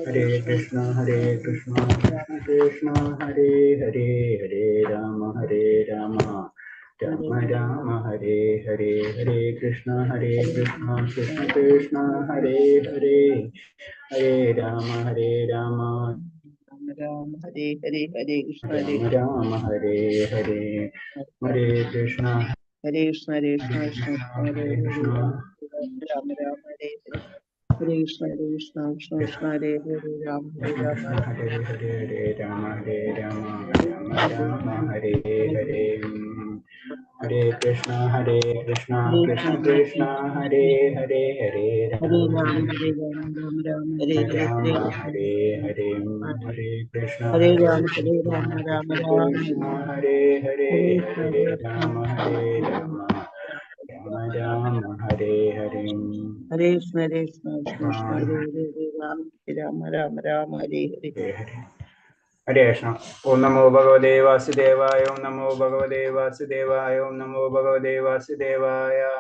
Hare Krishna Krishna Krishna Hare Hare Hare Rama Rama Rama Hare Hare Hare Krishna Krishna Krishna Hare Hare Hare Rama Hare Hare Hare Krishna Rama Rama Hare Hare Hare Krishna Hare Krishna Hare Krishna Hare Krishna Krishna Krishna Hare Hare Hare Krishna Ram Ram Hare Hare Hare Krishna Krishna Krishna Hare Hare Ram Hare Ram Krishna Hare Hare Hare Hare Rama Rama Rama Hare Hare Hare Hare Krishna Krishna Krishna Krishna Hare Hare Hare Hare Rama Ram Hare Ram Ram Ram Hare Hare Hare Rama Krishna Hare Hare Hare Krishna Hare Ram Hare Krishna Ram Ram Krishna Ram Hare Krishna Hare Hare Hare Hare Krishna Rama Hare Rama Rama Rama Hare Hare Hare Krishna Krishna Krishna Hare Hare Ram Ram Ram Ram Hare Hare Hare Hare Hare Krishna. Om Namo Bhagavate Vasudevaya. Om Namo Bhagavate Vasudevaya. Om Namo Bhagavate Vasudevaya.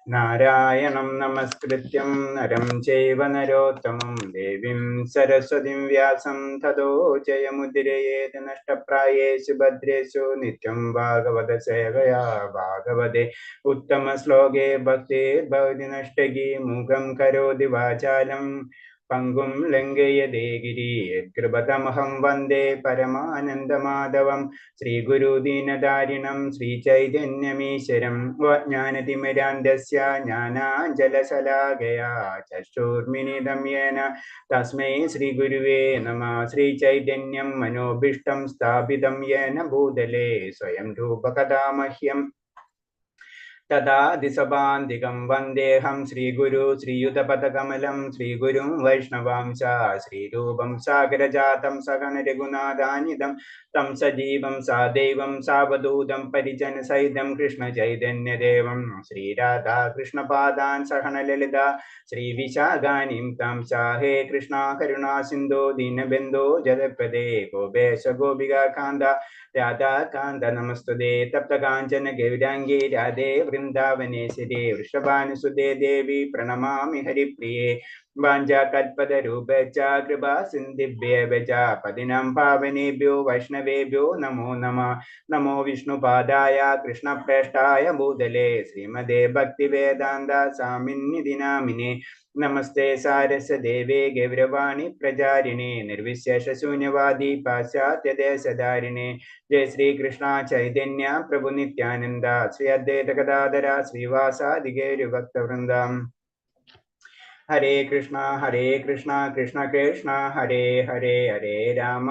Narayanam Namaskrityam Naram Chaiva Narottamam Devim Saraswatim Vyasam Tado Jayamudiraye Nashtaprayeshu Bhadreshu Nityam Bhagavata Sevaya Bhagavate Uttama Sloke Bhakti Bhavati Nashtagi Mugam Karodi Vachalam Pangum Lengayade Giri Kripatamaham Vande Paramanandamaadavam Sri Guru Dinadarinam Sri Chaitanyamesharam Vajnanatimirandasya Jnananjalasalagaya Chashurminidam Yena Tasmai Sri Guruve Namah Sri Chaitanyam Manobishtam Sthapitam Yena Bhutale Swayam Rupakadamahyam तदा दिशबान्धिकं वन्देऽहं श्रीगुरु श्रीयुतपदकमलं श्रीगुरुं वैष्णवांश श्रीरूपं सागरजातं सगणरघुनाथान्वितं तं सजीवं सादैवं सावधूतं परिजनसहितं कृष्णचैतन्यदेवं श्रीराधाकृष्णपादान् सहनललिता श्रीविशाखानीं तं च हे कृष्णा करुणा सिन्धो दीनबन्धो जगत्पदे गोपेश गोपिकान्त राधा कांत नमस्तुते तप्त कांचन गौरांगी राधे वृंदावनेश्वरी वृषभानुसुते देवी प्रणमामि हरिप्रिये वाञ्छा कल्पतरूप च कृपा सिन्धिभ्येव च पतिनां पावनेभ्यो वैष्णवेभ्यो नमो नमः नमो विष्णुपादाय कृष्णप्रेष्ठाय भूतले श्रीमदे भक्तिवेदान्त स्वामिन्निधि नामिने नमस्ते सारस्वदेवे गौरवाणी प्रचारिणे निर्विशेषशून्यवादी पाश्चात्यदेशधारिणे जय श्री कृष्णा चैतन्य प्रभु नित्यानंद श्री अद्वैत गदाधर श्रीवासादि गौर भक्तवृंदम हरे कृष्णा कृष्णा कृष्णा हरे हरे हरे राम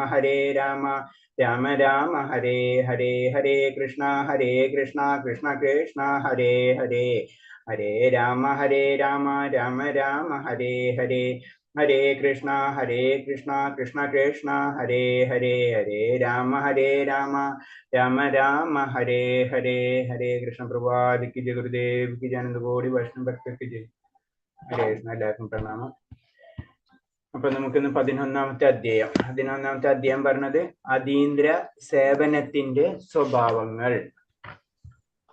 राम राम हरे हरे हरे कृष्णा कृष्णा कृष्णा हरे हरे हरे राम राम राम हरे हरे हरे कृष्णा कृष्णा कृष्णा हरे हरे हरे राम राम हरे हरे हरे कृष्ण प्रभुपाद की जय गुरुदेव की जय आनंद गौड़ी वैष्णव भक्त की जय ഹരേ കൃഷ്ണ എല്ലാവർക്കും പ്രണാമം. അപ്പൊ നമുക്കിന്ന് 11ാമത്തെ അധ്യായം പറഞ്ഞത് അതീന്ദ്ര സേവനത്തിന്റെ സ്വഭാവങ്ങൾ.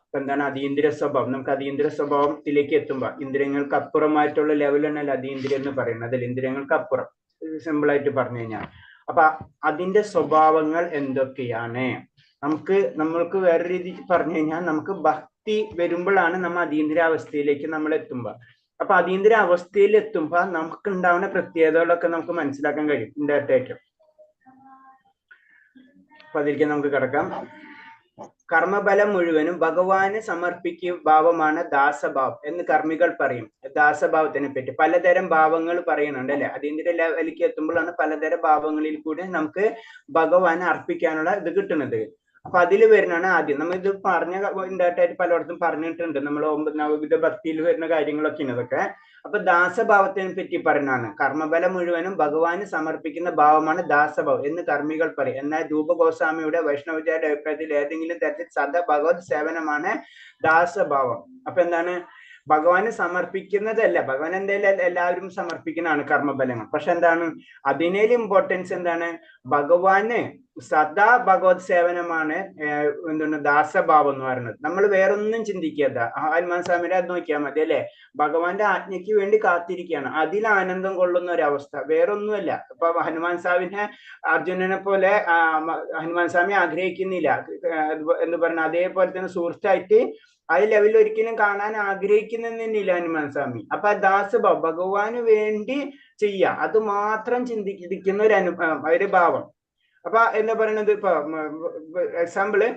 അപ്പൊ എന്താണ് അതീന്ദ്ര സ്വഭാവം? നമുക്ക് അതീന്ദ്ര സ്വഭാവത്തിലേക്ക് എത്തുമ്പോ ഇന്ദ്രിയങ്ങൾക്ക് അപ്പുറമായിട്ടുള്ള ലെവലാണല്ലോ അതീന്ദ്രിയം എന്ന് പറയുന്നത്. അതിൽ ഇന്ദ്രിയങ്ങൾക്ക് അപ്പുറം സിമ്പിൾ ആയിട്ട് പറഞ്ഞു കഴിഞ്ഞാൽ അപ്പൊ അതിന്റെ സ്വഭാവങ്ങൾ എന്തൊക്കെയാണ്? നമ്മൾക്ക് വേറെ രീതി പറഞ്ഞു കഴിഞ്ഞാൽ നമുക്ക് ഭക്തി വരുമ്പോഴാണ് നമ്മൾ അതീന്ദ്രാവസ്ഥയിലേക്ക് നമ്മൾ എത്തുമ്പോ. അപ്പൊ അതീന്ദ്ര അവസ്ഥയിൽ എത്തുമ്പോ നമുക്ക് ഉണ്ടാവുന്ന പ്രത്യേകതകളൊക്കെ നമുക്ക് മനസ്സിലാക്കാൻ കഴിയും ഇൻഡയറക്റ്റ് ആയിട്ട്. അപ്പൊ അതിലേക്ക് നമുക്ക് കിടക്കാം. കർമ്മബലം മുഴുവനും ഭഗവാന് സമർപ്പിക്കുക ഭാവമാണ് ദാസഭാവം എന്ന് കർമ്മികൾ പറയും. ദാസഭാവത്തിനെ പറ്റി പലതരം ഭാവങ്ങൾ പറയുന്നുണ്ട് അല്ലെ. അതീന്ദ്ര ലെവലിലേക്ക് എത്തുമ്പോഴാണ് പലതരം ഭാവങ്ങളിൽ കൂടി നമുക്ക് ഭഗവാന് അർപ്പിക്കാനുള്ള ഇത് കിട്ടുന്നത്. അപ്പൊ അതിൽ വരുന്നതാണ് ആദ്യം നമ്മൾ ഇത് പറഞ്ഞ ഇൻഡയറക്റ്റായിട്ട് പലയിടത്തും പറഞ്ഞിട്ടുണ്ട്. നമ്മൾ നവവിധ ഭക്തിയിൽ വരുന്ന കാര്യങ്ങളൊക്കെയാണ് ഇതൊക്കെ. അപ്പൊ ദാസഭാവത്തിനെ പറ്റി പറയുന്നതാണ്. കർമ്മബലം മുഴുവനും ഭഗവാന് സമർപ്പിക്കുന്ന ഭാവമാണ് ദാസഭാവം എന്ന് കർമ്മികൾ പറയും. എന്നാൽ രൂപഗോസ്വാമിയുടെ വൈഷ്ണവചാര്യ അഭിപ്രായത്തിൽ ഏതെങ്കിലും തരത്തിൽ സദാ ഭഗവത് സേവനമാണ് ദാസഭാവം. അപ്പൊ എന്താണ് ഭഗവാന് സമർപ്പിക്കുന്നതല്ല. ഭഗവാൻ എന്തായാലും എല്ലാവരും സമർപ്പിക്കുന്നതാണ് കർമ്മഫലങ്ങൾ. പക്ഷെ എന്താണ് അതിനേലും ഇമ്പോർട്ടൻസ് എന്താണ്? ഭഗവാന് സദാ ഭഗവത് സേവനമാണ് എന്താണ് ദാസഭാവം എന്ന് പറയുന്നത്. നമ്മൾ വേറൊന്നും ചിന്തിക്കാത്ത ഹനുമാൻ സ്വാമിയുടെ അത് നോക്കിയാൽ മതി അല്ലെ, ഭഗവാന്റെ ആജ്ഞയ്ക്ക് വേണ്ടി കാത്തിരിക്കുകയാണ്, അതിൽ ആനന്ദം കൊള്ളുന്ന ഒരു അവസ്ഥ, വേറൊന്നുമല്ല. ഇപ്പൊ ഹനുമാൻ സ്വാമിനെ അർജുനനെ പോലെ ഹനുമാൻ സ്വാമി ആഗ്രഹിക്കുന്നില്ല എന്ന് പറഞ്ഞ, അതേപോലെ തന്നെ സുഹൃത്തായിട്ട് ആ ലെവലിൽ ഒരിക്കലും കാണാൻ ആഗ്രഹിക്കുന്നില്ല ഹനുമാൻ സ്വാമി. അപ്പൊ ദാസഭാവം ഭഗവാന് വേണ്ടി ചെയ്യുക, അത് മാത്രം ചിന്തിക്കുന്ന ഒരു ഭാവം. അപ്പൊ എന്താ പറയുന്നത്, ഇപ്പൊ എക്സാമ്പിള്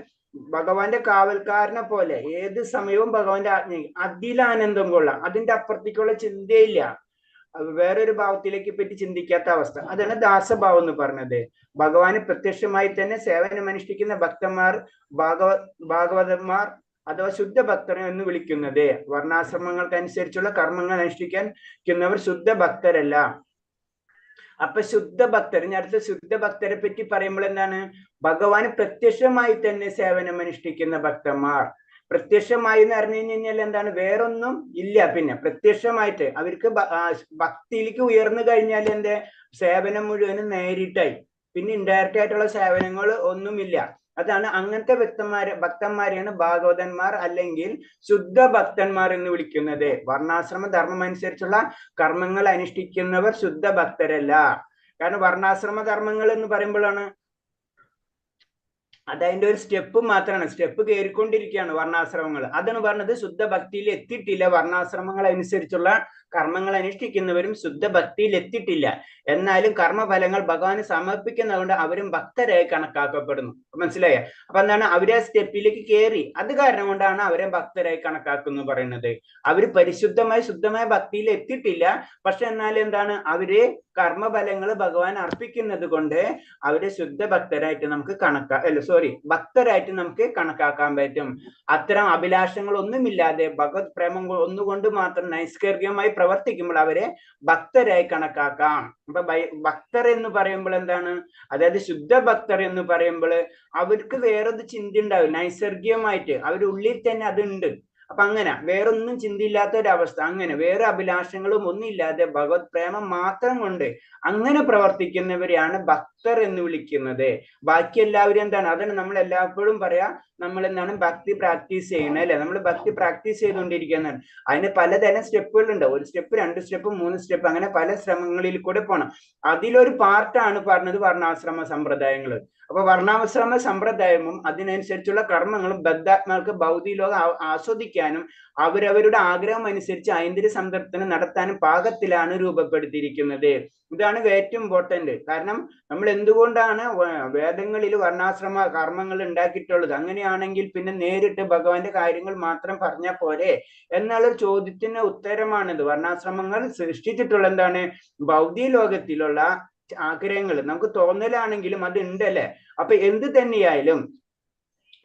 ഭഗവാന്റെ കാവൽക്കാരനെ പോലെ ഏത് സമയവും ഭഗവാന്റെ ആജ്ഞ, അതിലാനന്ദം കൊള്ളാം, അതിന്റെ അപ്പുറത്തേക്കുള്ള ചിന്തയില്ല, വേറൊരു ഭാവത്തിലേക്ക് പറ്റി ചിന്തിക്കാത്ത അവസ്ഥ. അതാണ് ദാസഭാവം എന്ന് പറഞ്ഞത്. ഭഗവാന് പ്രത്യക്ഷമായി തന്നെ സേവനം അനുഷ്ഠിക്കുന്ന ഭക്തന്മാർ ഭാഗവതന്മാർ അഥവാ ശുദ്ധ ഭക്തർ എന്ന് വിളിക്കുന്നത്. വർണ്ണാശ്രമങ്ങൾക്കനുസരിച്ചുള്ള കർമ്മങ്ങൾ അനുഷ്ഠിക്കുന്നവർ ശുദ്ധ ഭക്തരല്ല. അപ്പൊ ശുദ്ധ ഭക്തർ, ഇനി അടുത്ത ശുദ്ധ ഭക്തരെ പറ്റി പറയുമ്പോൾ എന്താണ്, ഭഗവാന് പ്രത്യക്ഷമായി തന്നെ സേവനം അനുഷ്ഠിക്കുന്ന ഭക്തന്മാർ. പ്രത്യക്ഷമായി എന്ന് പറഞ്ഞു കഴിഞ്ഞാൽ എന്താണ്, വേറൊന്നും ഇല്ല. പിന്നെ പ്രത്യക്ഷമായിട്ട് അവർക്ക് ഭക്തിയിലേക്ക് ഉയർന്നു കഴിഞ്ഞാൽ എന്റെ സേവനം മുഴുവനും നേരിട്ടായി, പിന്നെ ഇൻഡയറക്റ്റ് ആയിട്ടുള്ള സേവനങ്ങൾ ഒന്നുമില്ല. അതാണ് അങ്ങനത്തെ ഭക്തന്മാരെയാണ് ഭാഗവതന്മാർ അല്ലെങ്കിൽ ശുദ്ധ ഭക്തന്മാർ എന്ന് വിളിക്കുന്നത്. വർണ്ണാശ്രമ ധർമ്മം അനുസരിച്ചുള്ള കർമ്മങ്ങൾ അനുഷ്ഠിക്കുന്നവർ ശുദ്ധ ഭക്തരല്ല. കാരണം വർണ്ണാശ്രമ ധർമ്മങ്ങൾ എന്ന് പറയുമ്പോഴാണ് അതതിന്റെ ഒരു സ്റ്റെപ്പ് മാത്രമാണ്, സ്റ്റെപ്പ് കയറിക്കൊണ്ടിരിക്കുകയാണ് വർണ്ണാശ്രമങ്ങൾ. അതാണ് പറഞ്ഞത് ശുദ്ധ ഭക്തിയിൽ എത്തിയിട്ടില്ല. വർണ്ണാശ്രമങ്ങൾ അനുസരിച്ചുള്ള കർമ്മങ്ങൾ അനുഷ്ഠിക്കുന്നവരും ശുദ്ധ ഭക്തിയിൽ എത്തിയിട്ടില്ല. എന്നാലും കർമ്മഫലങ്ങൾ ഭഗവാന് സമർപ്പിക്കുന്നതുകൊണ്ട് അവരും ഭക്തരായി കണക്കാക്കപ്പെടുന്നു. മനസ്സിലായ? അപ്പൊ എന്താണ്, അവരെ സ്റ്റെപ്പിലേക്ക് കയറി, അത് കാരണം കൊണ്ടാണ് അവരെ ഭക്തരായി കണക്കാക്കുന്നു പറയുന്നത്. അവര് ശുദ്ധമായ ഭക്തിയിൽ എത്തിയിട്ടില്ല. പക്ഷെ എന്നാലും എന്താണ്, അവര് കർമ്മഫലങ്ങൾ ഭഗവാൻ അർപ്പിക്കുന്നത് കൊണ്ട് അവര് ശുദ്ധ ഭക്തരായിട്ട് നമുക്ക് ഭക്തരായിട്ട് നമുക്ക് കണക്കാക്കാൻ പറ്റും. അത്തരം അഭിലാഷങ്ങൾ ഒന്നുമില്ലാതെ ഭഗവത് പ്രേമം ഒന്നുകൊണ്ട് മാത്രം നൈഷ്കർഗ്യമായി പ്രവർത്തിക്കുമ്പോൾ അവരെ ഭക്തരായി കണക്കാക്കാം. അപ്പൊ ഭക്തർ എന്ന് പറയുമ്പോൾ എന്താണ്, അതായത് ശുദ്ധ ഭക്തർ എന്ന് പറയുമ്പോൾ അവർക്ക് വേറൊരു ചിന്ത ഉണ്ടാവും, നൈസർഗികമായിട്ട് അവരുടെ ഉള്ളിൽ തന്നെ അതുണ്ട്. അപ്പൊ അങ്ങനെ വേറൊന്നും ചിന്തയില്ലാത്ത ഒരവസ്ഥ, അങ്ങനെ വേറെ അഭിലാഷങ്ങളും ഒന്നുമില്ലാതെ ഭഗവത് പ്രേമം മാത്രം കൊണ്ട് അങ്ങനെ പ്രവർത്തിക്കുന്നവരെയാണ് ഭക്തർ എന്ന് വിളിക്കുന്നത്. ബാക്കി എല്ലാവരും എന്താണ്, അതാണ് നമ്മൾ എല്ലായ്പ്പോഴും പറയാ, നമ്മൾ എന്താണ് ഭക്തി പ്രാക്ടീസ് ചെയ്യണം അല്ലെ, നമ്മൾ ഭക്തി പ്രാക്ടീസ് ചെയ്തുകൊണ്ടിരിക്കുന്നതാണ്. അതിന് പലതരം സ്റ്റെപ്പുകൾ ഉണ്ട്, 1 സ്റ്റെപ്പ് 2 സ്റ്റെപ്പ് 3 സ്റ്റെപ്പ്, അങ്ങനെ പല ശ്രമങ്ങളിൽ കൂടെ പോകണം. അതിലൊരു പാർട്ടാണ് പറഞ്ഞത് വർണ്ണാശ്രമ സമ്പ്രദായങ്ങൾ. അപ്പൊ വർണ്ണാശ്രമ സമ്പ്രദായവും അതിനനുസരിച്ചുള്ള കർമ്മങ്ങളും ബദ്ധാത്മാർക്ക് ഭൗതിക ലോകം ആസ്വദിക്കാനും അവരവരുടെ ആഗ്രഹം അനുസരിച്ച് ഐന്ദ്രിയ സംതൃപ്തി നടത്താനും പാകത്തിലാണ് രൂപപ്പെടുത്തിയിരിക്കുന്നത്. ഇതാണ് ഏറ്റവും ഇമ്പോർട്ടന്റ്. കാരണം നമ്മൾ എന്തുകൊണ്ടാണ് വേദങ്ങളിൽ വർണ്ണാശ്രമ കർമ്മങ്ങൾ ഉണ്ടാക്കിയിട്ടുള്ളത്? അങ്ങനെയാണെങ്കിൽ പിന്നെ നേരിട്ട് ഭഗവാന്റെ കാര്യങ്ങൾ മാത്രം പറഞ്ഞാൽ പോരെ എന്നുള്ളൊരു ചോദ്യത്തിന് ഉത്തരമാണിത്. വർണ്ണാശ്രമങ്ങൾ സൃഷ്ടിച്ചിട്ടുള്ള എന്താണ്, ഭൗതിക ലോകത്തിലുള്ള ആഗ്രഹങ്ങൾ നമുക്ക് തോന്നലാണെങ്കിലും അത് ഉണ്ടല്ലേ. അപ്പൊ എന്ത് തന്നെയായാലും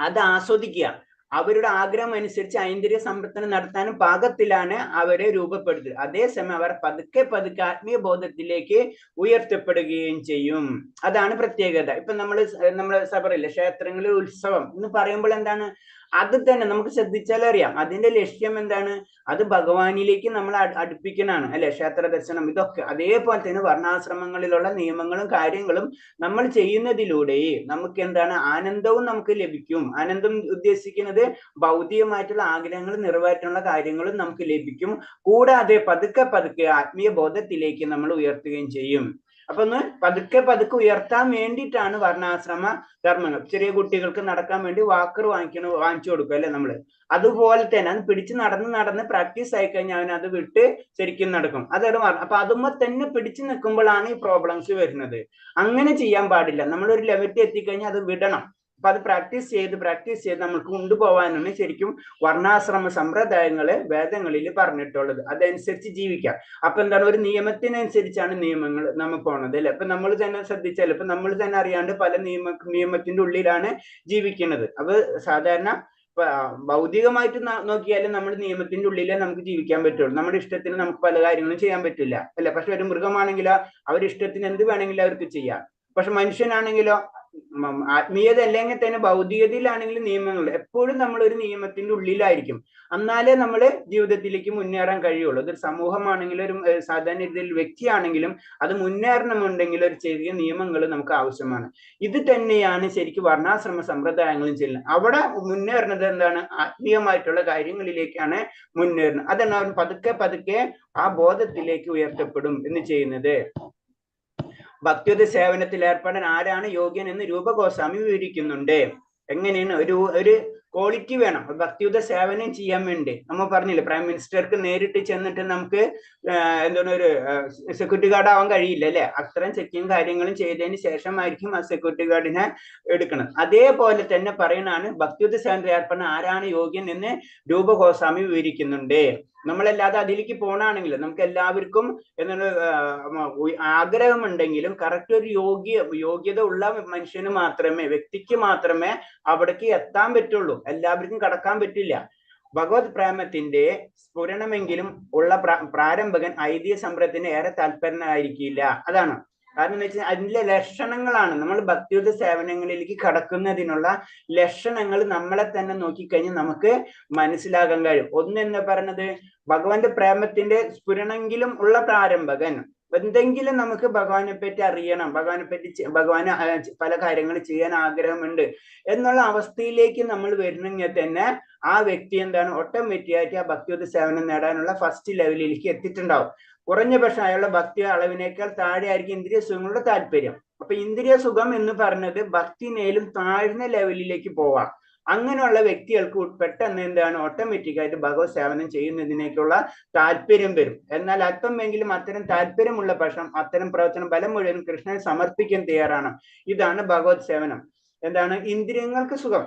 അത് ആസ്വദിക്കുക, അവരുടെ ആഗ്രഹം അനുസരിച്ച് ഐന്ദ്രിയ സമ്പർത്തനം നടത്താനും പാകത്തിലാണ് അവരെ രൂപപ്പെടുത്തുക. അതേസമയം അവർ പതുക്കെ ആത്മീയ ബോധത്തിലേക്ക് ഉയർത്തപ്പെടുകയും ചെയ്യും. അതാണ് പ്രത്യേകത. ഇപ്പൊ നമ്മള് സബറില്ലേ, ക്ഷേത്രങ്ങളിൽ ഉത്സവം എന്ന് പറയുമ്പോൾ എന്താണ്, അത് തന്നെ നമുക്ക് ശ്രദ്ധിച്ചാൽ അറിയാം, അതിന്റെ ലക്ഷ്യം എന്താണ്, അത് ഭഗവാനിലേക്ക് നമ്മൾ അടുപ്പിക്കണാണ് അല്ലെ, ക്ഷേത്ര ദർശനം ഇതൊക്കെ. അതേപോലെ തന്നെ വർണ്ണാശ്രമങ്ങളിലുള്ള നിയമങ്ങളും കാര്യങ്ങളും നമ്മൾ ചെയ്യുന്നതിലൂടെ നമുക്ക് എന്താണ്, ആനന്ദവും നമുക്ക് ലഭിക്കും. ആനന്ദം ഉദ്ദേശിക്കുന്നത് ഭൗതികമായിട്ടുള്ള ആഗ്രഹങ്ങൾ നിറവേറ്റാനുള്ള കാര്യങ്ങളും നമുക്ക് ലഭിക്കും. കൂടാതെ പതുക്കെ ആത്മീയ ബോധത്തിലേക്ക് നമ്മൾ ഉയർത്തുകയും ചെയ്യും. അപ്പൊ ഒന്ന് പതുക്കെ ഉയർത്താൻ വേണ്ടിയിട്ടാണ് വർണ്ണാശ്രമ ധർമ്മങ്ങൾ. ചെറിയ കുട്ടികൾക്ക് നടക്കാൻ വേണ്ടി വാക്കർ വാങ്ങിച്ചു കൊടുക്കും അല്ലെ നമ്മള്. അതുപോലെ തന്നെ അത് പിടിച്ച് നടന്ന് പ്രാക്ടീസ് ആയി കഴിഞ്ഞാൽ അവൻ അത് വിട്ട് ശരിക്കും നടക്കും. അതാണ്. അപ്പൊ അതുമ്പോ തന്നെ പിടിച്ചു നിൽക്കുമ്പോഴാണ് ഈ പ്രോബ്ലംസ് വരുന്നത്. അങ്ങനെ ചെയ്യാൻ പാടില്ല. നമ്മൾ ഒരു ലെവലിൽ എത്തിക്കഴിഞ്ഞാൽ അത് വിടണം. അപ്പൊ അത് പ്രാക്ടീസ് ചെയ്ത് നമുക്ക് കൊണ്ടുപോകാനാണ് ശരിക്കും വർണ്ണാശ്രമ സമ്പ്രദായങ്ങള് വേദങ്ങളിൽ പറഞ്ഞിട്ടുള്ളത്. അതനുസരിച്ച് ജീവിക്കാം. അപ്പൊ എന്താണ്, ഒരു നിയമത്തിനനുസരിച്ചാണ് നിയമങ്ങൾ നമ്മൾ പോണത് അല്ലെ. അപ്പൊ നമ്മൾ തന്നെ ശ്രദ്ധിച്ചാൽ ഇപ്പൊ നമ്മൾ തന്നെ അറിയാണ്ട് പല നിയമത്തിന്റെ ഉള്ളിലാണ് ജീവിക്കുന്നത്. അപ്പൊ സാധാരണ ഭൗതികമായിട്ട് നോക്കിയാലും നമ്മൾ നിയമത്തിന്റെ ഉള്ളിലേ നമുക്ക് ജീവിക്കാൻ പറ്റുള്ളൂ. നമ്മുടെ ഇഷ്ടത്തിന് നമുക്ക് പല കാര്യങ്ങളും ചെയ്യാൻ പറ്റില്ല അല്ലെ. പക്ഷെ ഒരു മൃഗമാണെങ്കിലോ അവരുടെ ഇഷ്ടത്തിന് എന്ത് വേണമെങ്കിലും അവർക്ക് ചെയ്യാം. പക്ഷെ മനുഷ്യനാണെങ്കിലോ ആത്മീയത അല്ലെങ്കിൽ തന്നെ ഭൗതികതയിലാണെങ്കിലും നിയമങ്ങൾ എപ്പോഴും നമ്മൾ ഒരു നിയമത്തിന്റെ ഉള്ളിലായിരിക്കും. എന്നാലേ നമ്മൾ ജീവിതത്തിലേക്ക് മുന്നേറാൻ കഴിയുള്ളൂ. അതൊരു സമൂഹമാണെങ്കിലും ഒരു സാധാരണ രീതിയിൽ വ്യക്തിയാണെങ്കിലും അത് മുന്നേറണമെന്നുണ്ടെങ്കിൽ ഒരു ചെറിയ നിയമങ്ങൾ നമുക്ക് ആവശ്യമാണ്. ഇത് തന്നെയാണ് ശരിക്കും വർണ്ണാശ്രമ സമ്പ്രദായങ്ങളും ചെയ്യുന്നത്. അവിടെ മുന്നേറുന്നത് എന്താണ്? ആത്മീയമായിട്ടുള്ള കാര്യങ്ങളിലേക്കാണ് മുന്നേറുന്നത്. അതാണ് അവർ പതുക്കെ പതുക്കെ ആ ബോധത്തിലേക്ക് ഉയർത്തപ്പെടും എന്ന് ചെയ്യുന്നത്. ഭക്തിയുത സേവനത്തിൽ ഏർപ്പെടാൻ ആരാണ് യോഗ്യൻ എന്ന് രൂപഗോസ്വാമി വിവരിക്കുന്നുണ്ട്. എങ്ങനെയാണ്? ഒരു ക്വാളിറ്റി വേണം ഭക്തിയുത സേവനം ചെയ്യാൻ വേണ്ടി. നമ്മൾ പറഞ്ഞില്ലേ, പ്രൈം മിനിസ്റ്റർക്ക് നേരിട്ട് ചെന്നിട്ട് നമുക്ക് എന്താണ് ഒരു സെക്യൂരിറ്റി ഗാർഡ് ആവാൻ കഴിയില്ല അല്ലെ? അത്തരം ചെക്കിങ് കാര്യങ്ങളും ചെയ്തതിന് ശേഷമായിരിക്കും ആ സെക്യൂരിറ്റി ഗാർഡിനെ എടുക്കണം. അതേപോലെ തന്നെ പറയുന്നതാണ് ഭക്തിയുത സേവനത്തിൽ ഏർപ്പെടാൻ ആരാണ് യോഗ്യൻ എന്ന് രൂപഗോസ്വാമി വിവരിക്കുന്നുണ്ട്. നമ്മളല്ലാതെ അതിലേക്ക് പോകണമെങ്കിൽ നമുക്ക് എല്ലാവർക്കും എന്താണ് ആഗ്രഹമുണ്ടെങ്കിലും കറക്റ്റ് ഒരു യോഗ്യത ഉള്ള മനുഷ്യന് മാത്രമേ, വ്യക്തിക്ക് മാത്രമേ അവിടേക്ക് എത്താൻ പറ്റുള്ളൂ. എല്ലാവർക്കും കടക്കാൻ പറ്റില്ല. ഭഗവത് പ്രേമത്തിന്റെ സ്ഫുരണമെങ്കിലും ഉള്ള പ്രാരംഭകൻ ഐതിഹ്യ സമ്പ്രദായത്തിന് ഏറെ താല്പര്യനായിരിക്കില്ല. അതാണ് കാരണം. എന്ന് വെച്ചാൽ അതിന്റെ ലക്ഷണങ്ങളാണ് നമ്മൾ ഭക്തിയുത സേവനങ്ങളിലേക്ക് കടക്കുന്നതിനുള്ള ലക്ഷണങ്ങൾ നമ്മളെ തന്നെ നോക്കിക്കഴിഞ്ഞാൽ നമുക്ക് മനസ്സിലാക്കാൻ കഴിയും. ഒന്നെന്ന് പറയുന്നത് ഭഗവാന്റെ പ്രേമത്തിന്റെ സ്ഫുരണമെങ്കിലും ഉള്ള പ്രാരംഭകൻ. എന്തെങ്കിലും നമുക്ക് ഭഗവാനെ പറ്റി അറിയണം, ഭഗവാന് പല കാര്യങ്ങൾ ചെയ്യാൻ ആഗ്രഹമുണ്ട് എന്നുള്ള അവസ്ഥയിലേക്ക് നമ്മൾ വരണമെങ്കിൽ തന്നെ ആ വ്യക്തി എന്താണ് ഓട്ടോമാറ്റിക് ആയിട്ട് ആ ഭക്തിയുത സേവനം നേടാനുള്ള ഫസ്റ്റ് ലെവലിലേക്ക് എത്തിയിട്ടുണ്ടാവും. കുറഞ്ഞ പക്ഷം അയാളുടെ ഭക്തി അളവിനേക്കാൾ താഴെ ആയിരിക്കും ഇന്ദ്രിയ സുഖങ്ങളുടെ താല്പര്യം. അപ്പൊ ഇന്ദ്രിയ സുഖം എന്ന് പറഞ്ഞത് ഭക്തിനേലും താഴ്ന്ന ലെവലിലേക്ക് പോവാം. അങ്ങനെയുള്ള വ്യക്തികൾക്ക് പെട്ടെന്ന് എന്താണ് ഓട്ടോമാറ്റിക് ആയിട്ട് ഭഗവത് സേവനം ചെയ്യുന്നതിനേക്കുള്ള താല്പര്യം വരും. എന്നാൽ അല്പമെങ്കിലും അത്തരം താല്പര്യമുള്ള പക്ഷം അത്തരം പ്രവർത്തനം ബലം മുഴുവൻ കൃഷ്ണനെ സമർപ്പിക്കാൻ തയ്യാറാണ്. ഇതാണ് ഭഗവത് സേവനം. എന്താണ്? ഇന്ദ്രിയങ്ങൾക്ക് സുഖം,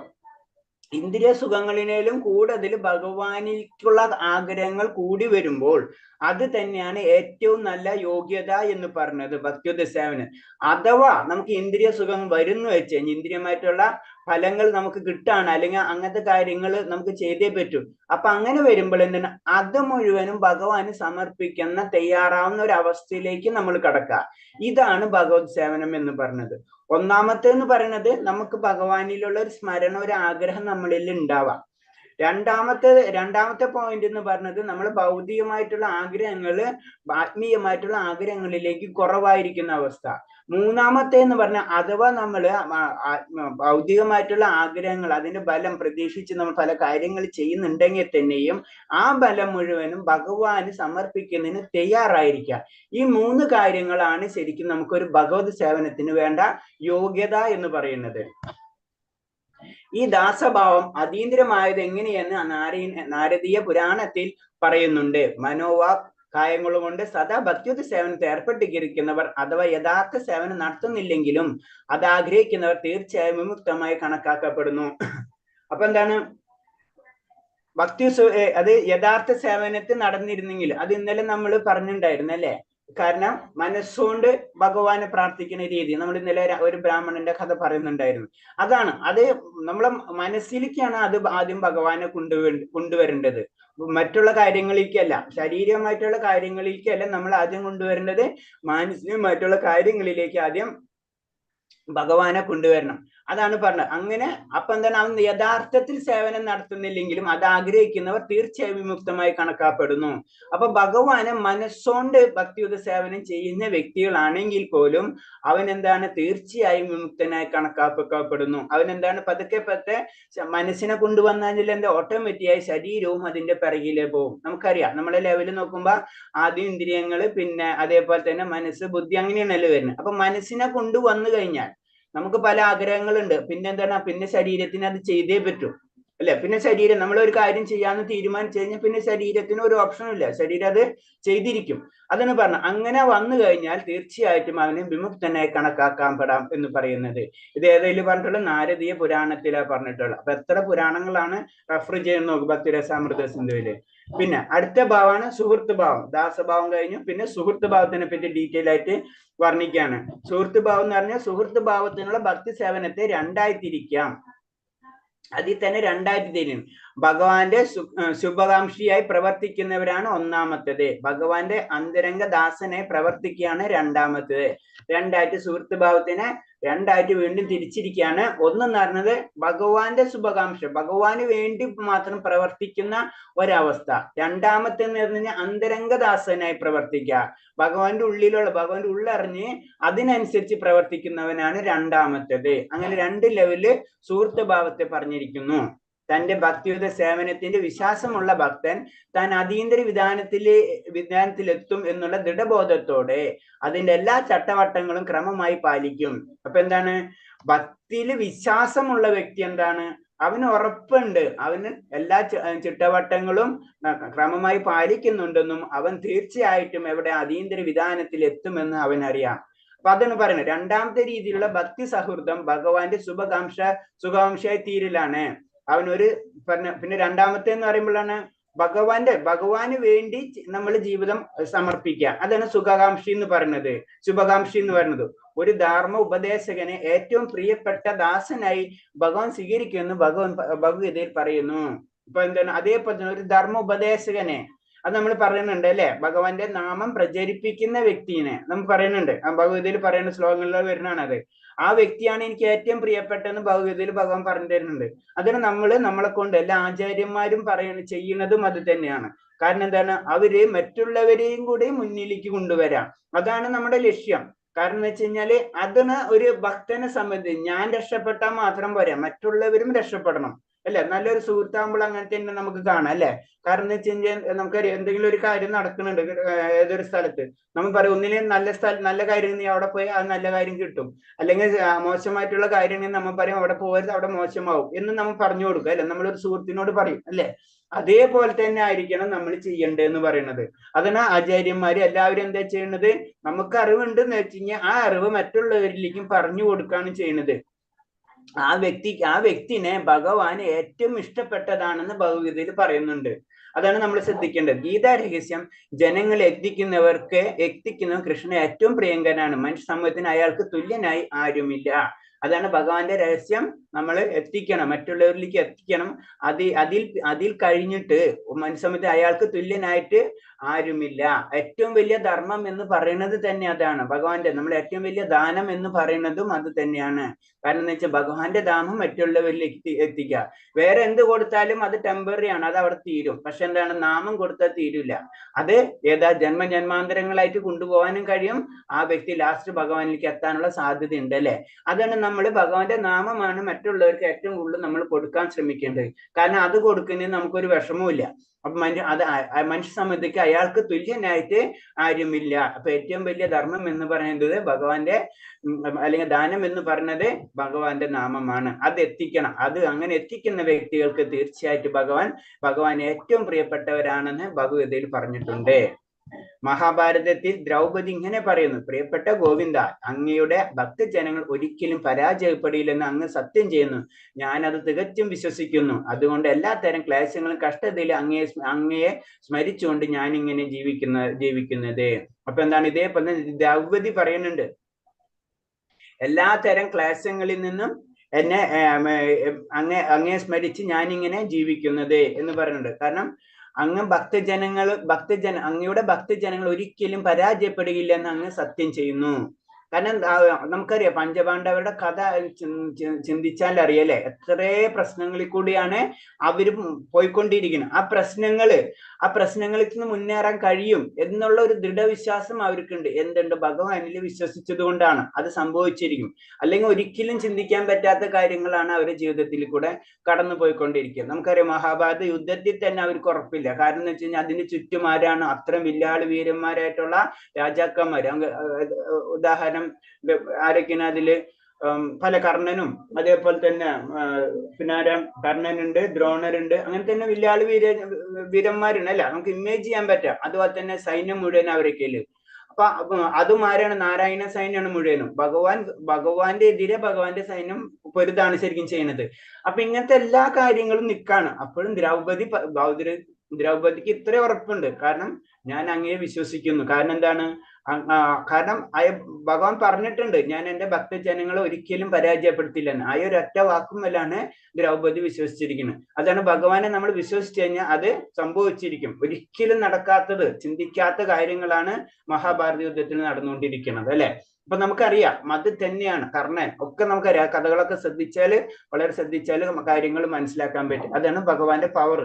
ഇന്ദ്രിയ സുഖങ്ങളിനേലും കൂടുതൽ ഭഗവാനിലേക്കുള്ള ആഗ്രഹങ്ങൾ കൂടി വരുമ്പോൾ അത് തന്നെയാണ് ഏറ്റവും നല്ല യോഗ്യത എന്ന് പറഞ്ഞത് ഭക്തിയുത സേവനം. അഥവാ നമുക്ക് ഇന്ദ്രിയ സുഖം വരുന്നു വെച്ച് കഴിഞ്ഞാൽ ഇന്ദ്രിയമായിട്ടുള്ള ഫലങ്ങൾ നമുക്ക് കിട്ടാണ്, അല്ലെങ്കിൽ അങ്ങനത്തെ കാര്യങ്ങൾ നമുക്ക് ചെയ്തേ പറ്റൂ. അപ്പൊ അങ്ങനെ വരുമ്പോൾ എന്താണ്? അത് മുഴുവനും ഭഗവാന് സമർപ്പിക്കുന്ന തയ്യാറാവുന്ന ഒരു അവസ്ഥയിലേക്ക് നമ്മൾ കടക്കുക. ഇതാണ് ഭഗവത് സേവനം എന്ന് പറഞ്ഞത്. ഒന്നാമത്തെ എന്ന് പറയുന്നത് നമുക്ക് ഭഗവാനിലുള്ള ഒരു സ്മരണ, ഒരു ആഗ്രഹം നമ്മളിൽ ഉണ്ടാവാം. രണ്ടാമത്തെ പോയിന്റ് എന്ന് പറഞ്ഞത് നമ്മൾ ഭൗതികമായിട്ടുള്ള ആഗ്രഹങ്ങള് ആത്മീയമായിട്ടുള്ള ആഗ്രഹങ്ങളിലേക്ക് കുറവായിരിക്കുന്ന അവസ്ഥ. മൂന്നാമത്തെ എന്ന് പറഞ്ഞാൽ അഥവാ നമ്മള് ഭൗതികമായിട്ടുള്ള ആഗ്രഹങ്ങൾ അതിന്റെ ബലം പ്രതീക്ഷിച്ച് നമ്മൾ പല കാര്യങ്ങൾ ചെയ്യുന്നുണ്ടെങ്കിൽ തന്നെയും ആ ബലം മുഴുവനും ഭഗവാന് സമർപ്പിക്കുന്നതിന് തയ്യാറായിരിക്കുക. ഈ 3 കാര്യങ്ങളാണ് ശരിക്കും നമുക്കൊരു ഭഗവത് സേവനത്തിന് വേണ്ട യോഗ്യത എന്ന് പറയുന്നത്. ഈ ദാസഭാവം അതീന്ദ്രമായത് എങ്ങനെയെന്ന് നാരദീയ പുരാണത്തിൽ പറയുന്നുണ്ട്. മനോവാക് കായങ്ങൾ കൊണ്ട് സദാ ഭക്തിയുത സേവനത്തിൽ ഏർപ്പെട്ടിരിക്കുന്നവർ അഥവാ യഥാർത്ഥ സേവനം നടത്തുന്നില്ലെങ്കിലും അത് ആഗ്രഹിക്കുന്നവർ തീർച്ചയായും വിമുക്തമായി കണക്കാക്കപ്പെടുന്നു. അപ്പൊ എന്താണ്? അത് യഥാർത്ഥ സേവനത്തിൽ നടന്നിരുന്നെങ്കിൽ അത് ഇന്നലെ നമ്മൾ പറഞ്ഞിട്ടുണ്ടായിരുന്നു അല്ലെ? കാരണം മനസ്സുകൊണ്ട് ഭഗവാനെ പ്രാർത്ഥിക്കുന്ന രീതി നമ്മൾ ഇന്നലെ ഒരു ബ്രാഹ്മണന്റെ കഥ പറയുന്നുണ്ടായിരുന്നു. അതാണ് അത് നമ്മളെ മനസ്സിലേക്കാണ് അത് ആദ്യം ഭഗവാനെ കൊണ്ടുവരേണ്ടത്, മറ്റുള്ള കാര്യങ്ങളിലേക്കല്ല, ശാരീരികമായിട്ടുള്ള കാര്യങ്ങളിലേക്കല്ല നമ്മൾ ആദ്യം കൊണ്ടുവരേണ്ടത്, മാനസികമായിട്ടുള്ള കാര്യങ്ങളിലേക്ക് ആദ്യം ഭഗവാനെ കൊണ്ടുവരണം. അതാണ് പറഞ്ഞത്. അങ്ങനെ അപ്പൊ എന്താണ്? അവൻ യഥാർത്ഥത്തിൽ സേവനം നടത്തുന്നില്ലെങ്കിലും അത് ആഗ്രഹിക്കുന്നവർ തീർച്ചയായും വിമുക്തമായി കണക്കാക്കപ്പെടുന്നു. അപ്പൊ ഭഗവാനെ മനസ്സോണ്ട് ഭക്തിയുത സേവനം ചെയ്യുന്ന വ്യക്തികളാണെങ്കിൽ പോലും അവൻ എന്താണ്? തീർച്ചയായും വിമുക്തനായി കണക്കാക്കപ്പെടുന്നു. അവൻ എന്താണ്? പതുക്കെ മനസ്സിനെ കൊണ്ടുവന്നാൽ എന്താ? ഓട്ടോമാറ്റിക്കായി ശരീരവും അതിന്റെ പിറകിലേ പോകും. നമുക്കറിയാം, നമ്മളെ ലെവലിൽ നോക്കുമ്പോ ആദ്യം ഇന്ദ്രിയങ്ങള്, പിന്നെ അതേപോലെ തന്നെ മനസ്സ്, ബുദ്ധി, അങ്ങനെയാണല്ലോ വരുന്നത്. അപ്പൊ മനസ്സിനെ കൊണ്ടുവന്നു കഴിഞ്ഞാൽ നമുക്ക് പല ആഗ്രഹങ്ങളുണ്ട്. പിന്നെ എന്താണ്? പിന്നെ ശരീരത്തിന് അത് ചെയ്തേ പറ്റൂ അല്ലെ? പിന്നെ ശരീരം നമ്മൾ ഒരു കാര്യം ചെയ്യാന്ന് തീരുമാനിച്ചു കഴിഞ്ഞാൽ പിന്നെ ശരീരത്തിന് ഒരു ഓപ്ഷനും ഇല്ല, ശരീരം അത് ചെയ്തിരിക്കും. അതാണ് പറഞ്ഞ. അങ്ങനെ വന്നു കഴിഞ്ഞാൽ തീർച്ചയായിട്ടും അവനെ വിമുക്തനായി കണക്കാക്കാൻ എന്ന് പറയുന്നത്. ഇത് ഏതെങ്കിലും പറഞ്ഞിട്ടുള്ള നാരദീയ പുരാണത്തിലാണ് പറഞ്ഞിട്ടുള്ളത്. അപ്പൊ എത്ര പുരാണങ്ങളാണ് റെഫർ ചെയ്യുന്ന നോക്കും ഭക്തിരസാമൃത സിന്ധുവില്. പിന്നെ അടുത്ത ഭാവമാണ് സുഹൃത്ത് ഭാവം. ദാസഭാവം കഴിഞ്ഞു. പിന്നെ സുഹൃത്ത് ഭാവത്തിനെ പറ്റി ഡീറ്റെയിൽ ആയിട്ട് വർണ്ണിക്കുകയാണ്. സുഹൃത്ത് ഭാവം എന്ന് പറഞ്ഞാൽ സുഹൃത്ത് ഭാവത്തിനുള്ള ഭക്തി സേവനത്തെ രണ്ടായി തിരിക്കാം. അതിൽ തന്നെ രണ്ടായിട്ട് തിരിയും. ഭഗവാന്റെ ശുഭകാംക്ഷിയായി പ്രവർത്തിക്കുന്നവരാണ് ഒന്നാമത്തേത്. ഭഗവാന്റെ അന്തരംഗ ദാസനെ പ്രവർത്തിക്കുകയാണ് രണ്ടാമത്തേത്. രണ്ടായിട്ട് സുഹൃത്ത് ഭാവത്തിനെ രണ്ടായിട്ട് വീണ്ടും തിരിച്ചിരിക്കുകയാണ്. ഒന്നെന്ന് പറഞ്ഞത് ഭഗവാന്റെ ശുഭകാംക്ഷ, ഭഗവാന് വേണ്ടി മാത്രം പ്രവർത്തിക്കുന്ന ഒരവസ്ഥ. രണ്ടാമത്തെന്ന് പറഞ്ഞു കഴിഞ്ഞാൽ അന്തരംഗദാസനായി പ്രവർത്തിക്കുക, ഭഗവാന്റെ ഉള്ളറിഞ്ഞ് അതിനനുസരിച്ച് പ്രവർത്തിക്കുന്നവനാണ് രണ്ടാമത്തേത്. അങ്ങനെ രണ്ട് ലെവലില് സുഹൃത്ത് ഭാവത്തെ പറഞ്ഞിരിക്കുന്നു. തന്റെ ഭക്തിയുത സേവനത്തിന്റെ വിശ്വാസമുള്ള ഭക്തൻ താൻ അതീന്ദ്ര വിധാനത്തിലെത്തും എന്നുള്ള ദൃഢബോധത്തോടെ അതിന്റെ എല്ലാ ചട്ടവട്ടങ്ങളും ക്രമമായി പാലിക്കും. അപ്പൊ എന്താണ്? ഭക്തിയിൽ വിശ്വാസമുള്ള വ്യക്തി എന്താണ്? അവന് ഉറപ്പുണ്ട്, അവന് എല്ലാ ചിട്ടവട്ടങ്ങളും ക്രമമായി പാലിക്കുന്നുണ്ടെന്നും അവൻ തീർച്ചയായിട്ടും എവിടെ അതീന്ദ്ര വിധാനത്തിൽ എത്തുമെന്ന് അവനറിയാം. അപ്പൊ അതാണ് പറയുന്നത്. രണ്ടാമത്തെ രീതിയിലുള്ള ഭക്തി സൗഹൃദം ഭഗവാന്റെ സുഖാംശയായി തീരലാണ്. അവനൊരു പിന്നെ രണ്ടാമത്തെ എന്ന് പറയുമ്പോഴാണ് ഭഗവാന് വേണ്ടി നമ്മൾ ജീവിതം സമർപ്പിക്കുക. അതാണ് സുഖകാംക്ഷി എന്ന് പറയുന്നത്, ശുഭകാംക്ഷി എന്ന് പറയുന്നത്. ഒരു ധർമ്മ ഉപദേശകനെ ഏറ്റവും പ്രിയപ്പെട്ട ദാസനായി ഭഗവാൻ സ്വീകരിക്കുമെന്ന് ഭഗവത്ഗീതയിൽ പറയുന്നു. ഇപ്പൊ എന്താണ്? അതേപോലെ തന്നെ ഒരു ധർമ്മ ഉപദേശകനെ അത് നമ്മൾ പറയുന്നുണ്ട് അല്ലെ, ഭഗവാന്റെ നാമം പ്രചരിപ്പിക്കുന്ന വ്യക്തിനെ നമ്മൾ പറയുന്നുണ്ട്. ആ ഭഗവത്ഗീതയിൽ പറയുന്ന ശ്ലോകങ്ങളിൽ വരുന്നതാണ് അത്. ആ വ്യക്തിയാണ് എനിക്ക് ഏറ്റവും പ്രിയപ്പെട്ടെന്ന് ഭഗവത്ഗീതയിൽ ഭഗവാൻ പറഞ്ഞു തരുന്നുണ്ട്. അതിന് നമ്മളെ കൊണ്ട് എല്ലാ ആചാര്യന്മാരും ചെയ്യുന്നതും അത് തന്നെയാണ്. കാരണം എന്താണ്? അവര് മറ്റുള്ളവരെയും കൂടി മുന്നിലേക്ക് കൊണ്ടുവരാം. അതാണ് നമ്മുടെ ലക്ഷ്യം. കാരണം എന്ന് വെച്ച് കഴിഞ്ഞാല് അതിന് ഒരു ഭക്തനെ സംബന്ധിച്ച് ഞാൻ രക്ഷപ്പെട്ടാൽ മാത്രം പോരാ, മറ്റുള്ളവരും രക്ഷപ്പെടണം അല്ലെ. നല്ലൊരു സുഹൃത്താകുമ്പോൾ അങ്ങനെ തന്നെ നമുക്ക് കാണാം അല്ലെ. കാരണം എന്ന് വെച്ച് കഴിഞ്ഞാൽ നമുക്കറിയാം, എന്തെങ്കിലും ഒരു കാര്യം നടക്കുന്നുണ്ട് ഏതൊരു സ്ഥലത്ത്, നമ്മൾ പറയും ഒന്നിനും നല്ല കാര്യം നീ അവിടെ പോയി അത് നല്ല കാര്യം കിട്ടും, അല്ലെങ്കിൽ മോശമായിട്ടുള്ള കാര്യം നമ്മൾ പറയും അവിടെ പോകരുത്, അവിടെ മോശമാവും എന്ന് നമ്മൾ പറഞ്ഞു കൊടുക്കും അല്ലെ. നമ്മളൊരു സുഹൃത്തിനോട് പറയും അല്ലെ. അതേപോലെ തന്നെ ആയിരിക്കണം നമ്മൾ ചെയ്യേണ്ടതെന്ന് പറയുന്നത്. അതിന് ആചാര്യന്മാര് എല്ലാവരും എന്താ ചെയ്യുന്നത്? നമുക്ക് അറിവുണ്ട് എന്ന് വെച്ച് കഴിഞ്ഞാൽ ആ അറിവ് മറ്റുള്ളവരിലേക്കും പറഞ്ഞു കൊടുക്കുകയാണ് ചെയ്യുന്നത്. ആ വ്യക്തിനെ ഭഗവാന് ഏറ്റവും ഇഷ്ടപ്പെട്ടതാണെന്ന് ഭഗവത്ഗീതയിൽ പറയുന്നുണ്ട്. അതാണ് നമ്മൾ ശ്രദ്ധിക്കേണ്ടത്. ഗീതാ രഹസ്യം ജനങ്ങളെ എത്തിക്കുന്ന കൃഷ്ണൻ ഏറ്റവും പ്രിയങ്കരനാണ്. മനുഷ്യ സമൂഹത്തിന് അയാൾക്ക് തുല്യനായി ആരുമില്ല. അതാണ് ഭഗവാന്റെ രഹസ്യം നമ്മൾ എത്തിക്കണം, മറ്റുള്ളവരിലേക്ക് എത്തിക്കണം. അതിൽ കഴിഞ്ഞിട്ട് മനുഷ്യ അയാൾക്ക് തുല്യനായിട്ട് ആരുമില്ല. ഏറ്റവും വലിയ ധർമ്മം എന്ന് പറയുന്നത് തന്നെ അതാണ്. ഭഗവാന്റെ നമ്മൾ ഏറ്റവും വലിയ ദാനം എന്ന് പറയുന്നതും അത് തന്നെയാണ്. കാരണം എന്ന് വെച്ചാൽ ഭഗവാന്റെ ദാനം മറ്റുള്ളവരിലേക്ക് എത്തിക്കുക. വേറെ എന്ത് കൊടുത്താലും അത് ടെമ്പററി ആണ്, അത് അവിടെ തീരും. പക്ഷെ എന്താണ്? നാമം കൊടുത്താൽ തീരില്ല. അത് ജന്മാന്തരങ്ങളായിട്ട് കൊണ്ടുപോകാനും കഴിയും. ആ വ്യക്തി ലാസ്റ്റ് ഭഗവാനിലേക്ക് എത്താനുള്ള സാധ്യത ഉണ്ട് അല്ലെ. അതാണ് നമ്മൾ ഭഗവാന്റെ നാമമാണ് മറ്റുള്ളവർക്ക് ഏറ്റവും കൂടുതൽ നമ്മൾ കൊടുക്കാൻ ശ്രമിക്കേണ്ടത്. കാരണം അത് കൊടുക്കുന്നതിന് നമുക്കൊരു വിഷമവും ഇല്ല. അപ്പൊ മനുഷ്യ സമൂഹത്തേക്ക് അയാൾക്ക് തുല്യനായിട്ട് ആരുമില്ല. അപ്പൊ ഏറ്റവും വലിയ ധർമ്മം എന്ന് പറയുന്നത് ഭഗവാന്റെ അല്ലെങ്കിൽ ദാനം എന്ന് പറയുന്നത് ഭഗവാന്റെ നാമമാണ്. അത് എത്തിക്കണം. അത് അങ്ങനെ എത്തിക്കുന്ന വ്യക്തികൾക്ക് തീർച്ചയായിട്ടും ഭഗവാൻ ഏറ്റവും പ്രിയപ്പെട്ടവരാണെന്ന് ഭഗവത്ഗീതയിൽ പറഞ്ഞിട്ടുണ്ട്. മഹാഭാരതത്തിൽ ദ്രൗപദി ഇങ്ങനെ പറയുന്നു: പ്രിയപ്പെട്ട ഗോവിന്ദ, അങ്ങയുടെ ഭക്തജനങ്ങൾ ഒരിക്കലും പരാജയപ്പെടില്ലെന്ന് അങ്ങ് സത്യം ചെയ്യുന്നു. ഞാൻ അത് തികച്ചും വിശ്വസിക്കുന്നു. അതുകൊണ്ട് എല്ലാ തരം ക്ലേശങ്ങളും കഷ്ടതയിലും അങ്ങയെ സ്മരിച്ചുകൊണ്ട് ഞാൻ ഇങ്ങനെ ജീവിക്കുന്നത്. അപ്പൊ എന്താണ്? ഇതേപോലെ ദ്രൗപദി പറയുന്നുണ്ട്, എല്ലാ തരം ക്ലേശങ്ങളിൽ നിന്നും എന്നെ അങ്ങയെ സ്മരിച്ച് ഞാനിങ്ങനെ ജീവിക്കുന്നത് എന്ന് പറയുന്നുണ്ട്. കാരണം അങ്ങയുടെ ഭക്തജനങ്ങൾ ഒരിക്കലും പരാജയപ്പെടുകയില്ല എന്ന് അങ്ങ് സത്യം ചെയ്യുന്നു. കാരണം നമുക്കറിയാം, പഞ്ചപാണ്ഡവരുടെ കഥ ചിന്തിച്ചാൽ അറിയല്ലേ, എത്ര പ്രശ്നങ്ങളിൽ കൂടിയാണ് അവര് പോയിക്കൊണ്ടിരിക്കുന്നത്. ആ പ്രശ്നങ്ങളിൽ നിന്ന് മുന്നേറാൻ കഴിയും എന്നുള്ള ഒരു ദൃഢവിശ്വാസം അവർക്കുണ്ട്. എന്തുണ്ട്? ഭഗവാനിൽ വിശ്വസിച്ചത് കൊണ്ടാണ് അത് സംഭവിച്ചിരിക്കും. അല്ലെങ്കിൽ ഒരിക്കലും ചിന്തിക്കാൻ പറ്റാത്ത കാര്യങ്ങളാണ് അവരുടെ ജീവിതത്തിൽ കൂടെ കടന്നു പോയിക്കൊണ്ടിരിക്കുക. നമുക്കറിയാം, മഹാഭാരത യുദ്ധത്തിൽ തന്നെ അവർക്ക് ഉറപ്പില്ല. കാരണം എന്ന് വെച്ച് കഴിഞ്ഞാൽ അതിന് ചുറ്റും ആരാണ്? അത്രയും വില്ലാളി വീരന്മാരായിട്ടുള്ള രാജാക്കന്മാർ. ഉദാഹരണം ആരൊക്കെയാണ് അതില്? പല കർണനും, അതേപോലെ തന്നെ പിന്നെ കർണനുണ്ട്, ദ്രോണരുണ്ട്, അങ്ങനെ തന്നെ വില്ലാളി വീരന്മാരുണ്ട് അല്ല, നമുക്ക് ഇമേജ് ചെയ്യാൻ പറ്റാം. അതുപോലെ തന്നെ സൈന്യം മുഴുവൻ അവരൊക്കെയില്. അപ്പൊ അതും ആരാണ്? നാരായണ സൈന്യമാണ് മുഴുവനും. ഭഗവാന്റെ എതിരെ ഭഗവാന്റെ സൈന്യം പൊരുതാണ് ശരിക്കും ചെയ്യുന്നത്. അപ്പൊ ഇങ്ങനത്തെ എല്ലാ കാര്യങ്ങളും നിൽക്കാണ്. അപ്പോഴും ദ്രൗപദിക്ക് ഇത്ര ഉറപ്പുണ്ട്. കാരണം ഞാൻ അങ്ങയെ വിശ്വസിക്കുന്നു. കാരണം എന്താണ്? കാരണം ഭഗവാൻ പറഞ്ഞിട്ടുണ്ട്, ഞാൻ എന്റെ ഭക്തജനങ്ങളെ ഒരിക്കലും പരാജയപ്പെടുത്തില്ലെന്ന്. ആ ഒരു ഒറ്റ വാക്കുമല്ലാണ് ദ്രൗപദി വിശ്വസിച്ചിരിക്കുന്നത്. അതാണ് ഭഗവാനെ നമ്മൾ വിശ്വസിച്ചു കഴിഞ്ഞാൽ അത് സംഭവിച്ചിരിക്കും. ഒരിക്കലും നടക്കാത്തത്, ചിന്തിക്കാത്ത കാര്യങ്ങളാണ് മഹാഭാരത യുദ്ധത്തിൽ നടന്നുകൊണ്ടിരിക്കുന്നത്, അല്ലെ? അപ്പൊ നമുക്കറിയാം അത് തന്നെയാണ് കർണൻ ഒക്കെ നമുക്കറിയാം. കഥകളൊക്കെ വളരെ ശ്രദ്ധിച്ചാല് കാര്യങ്ങൾ മനസ്സിലാക്കാൻ പറ്റും. അതാണ് ഭഗവാന്റെ പവർ.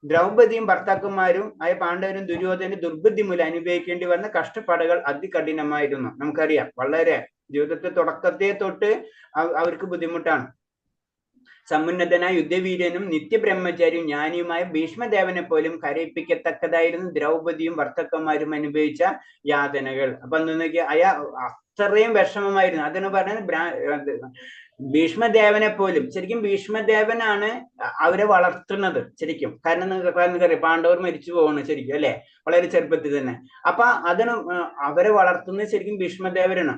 ദ്രൗപദിയും ഭർത്താക്കന്മാരും ആയ പാണ്ഡവരും ദുര്യോധനും ദുർബുദ്ധി മൂലം അനുഭവിക്കേണ്ടി വന്ന കഷ്ടപ്പാടുകൾ അതികഠിനമായിരുന്നു. നമുക്കറിയാം, വളരെ ജീവിതത്തെ തുടക്കത്തെ തൊട്ട് അവർക്ക് ബുദ്ധിമുട്ടാണ്. സമുന്നതനായ യുദ്ധവീരനും നിത്യബ്രഹ്മചാരിയും ജ്ഞാനിയുമായ ഭീഷ്മദേവനെ പോലും കരയിപ്പിക്കത്തക്കതായിരുന്നു ദ്രൗപദിയും ഭർത്താക്കന്മാരും അനുഭവിച്ച യാതനകൾ. അപ്പൊ എന്താ അത്രയും വിഷമമായിരുന്നു. അതിന് പറഞ്ഞത് ഭീഷ്മദേവനെ പോലും, ശരിക്കും ഭീഷ്മദേവനാണ് അവരെ വളർത്തുന്നത് ശരിക്കും. കാരണം നിങ്ങൾക്കറിയാം, പാണ്ഡവർ മരിച്ചു പോവാണ് ശരിക്കും, അല്ലെ? വളരെ ചെറുപ്പത്തിൽ തന്നെ. അപ്പൊ അതിന് അവരെ വളർത്തുന്നത് ശരിക്കും ഭീഷ്മദേവനാണ്.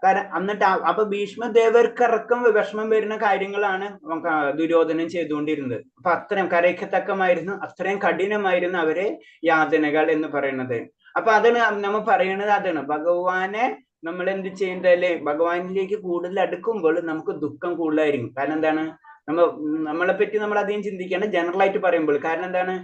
കാരണം എന്നിട്ട് അപ്പൊ ഭീഷ്മദേവർക്കടക്കം വിഷമം വരുന്ന കാര്യങ്ങളാണ് ദുര്യോധനൻ ചെയ്തുകൊണ്ടിരുന്നത്. അപ്പൊ അത്രയും കരയ്ക്കത്തക്കമായിരുന്നു, അത്രയും കഠിനമായിരുന്നു അവരെ യാതനകൾ എന്ന് പറയുന്നത്. അപ്പൊ അതാണ് നമ്മൾ പറയുന്നത്. അതാണ് ഭഗവാനെ നമ്മൾ എന്ത് ചെയ്യുന്നതല്ലേ, ഭഗവാനിലേക്ക് കൂടുതൽ അടുക്കുമ്പോൾ നമുക്ക് ദുഃഖം കൂടുതലായിരിക്കും. കാരണം എന്താണ്, നമ്മളെ പറ്റി നമ്മൾ അധികം ചിന്തിക്കേണ്ട ജനറൽ ആയിട്ട് പറയുമ്പോൾ. കാരണം എന്താണ്,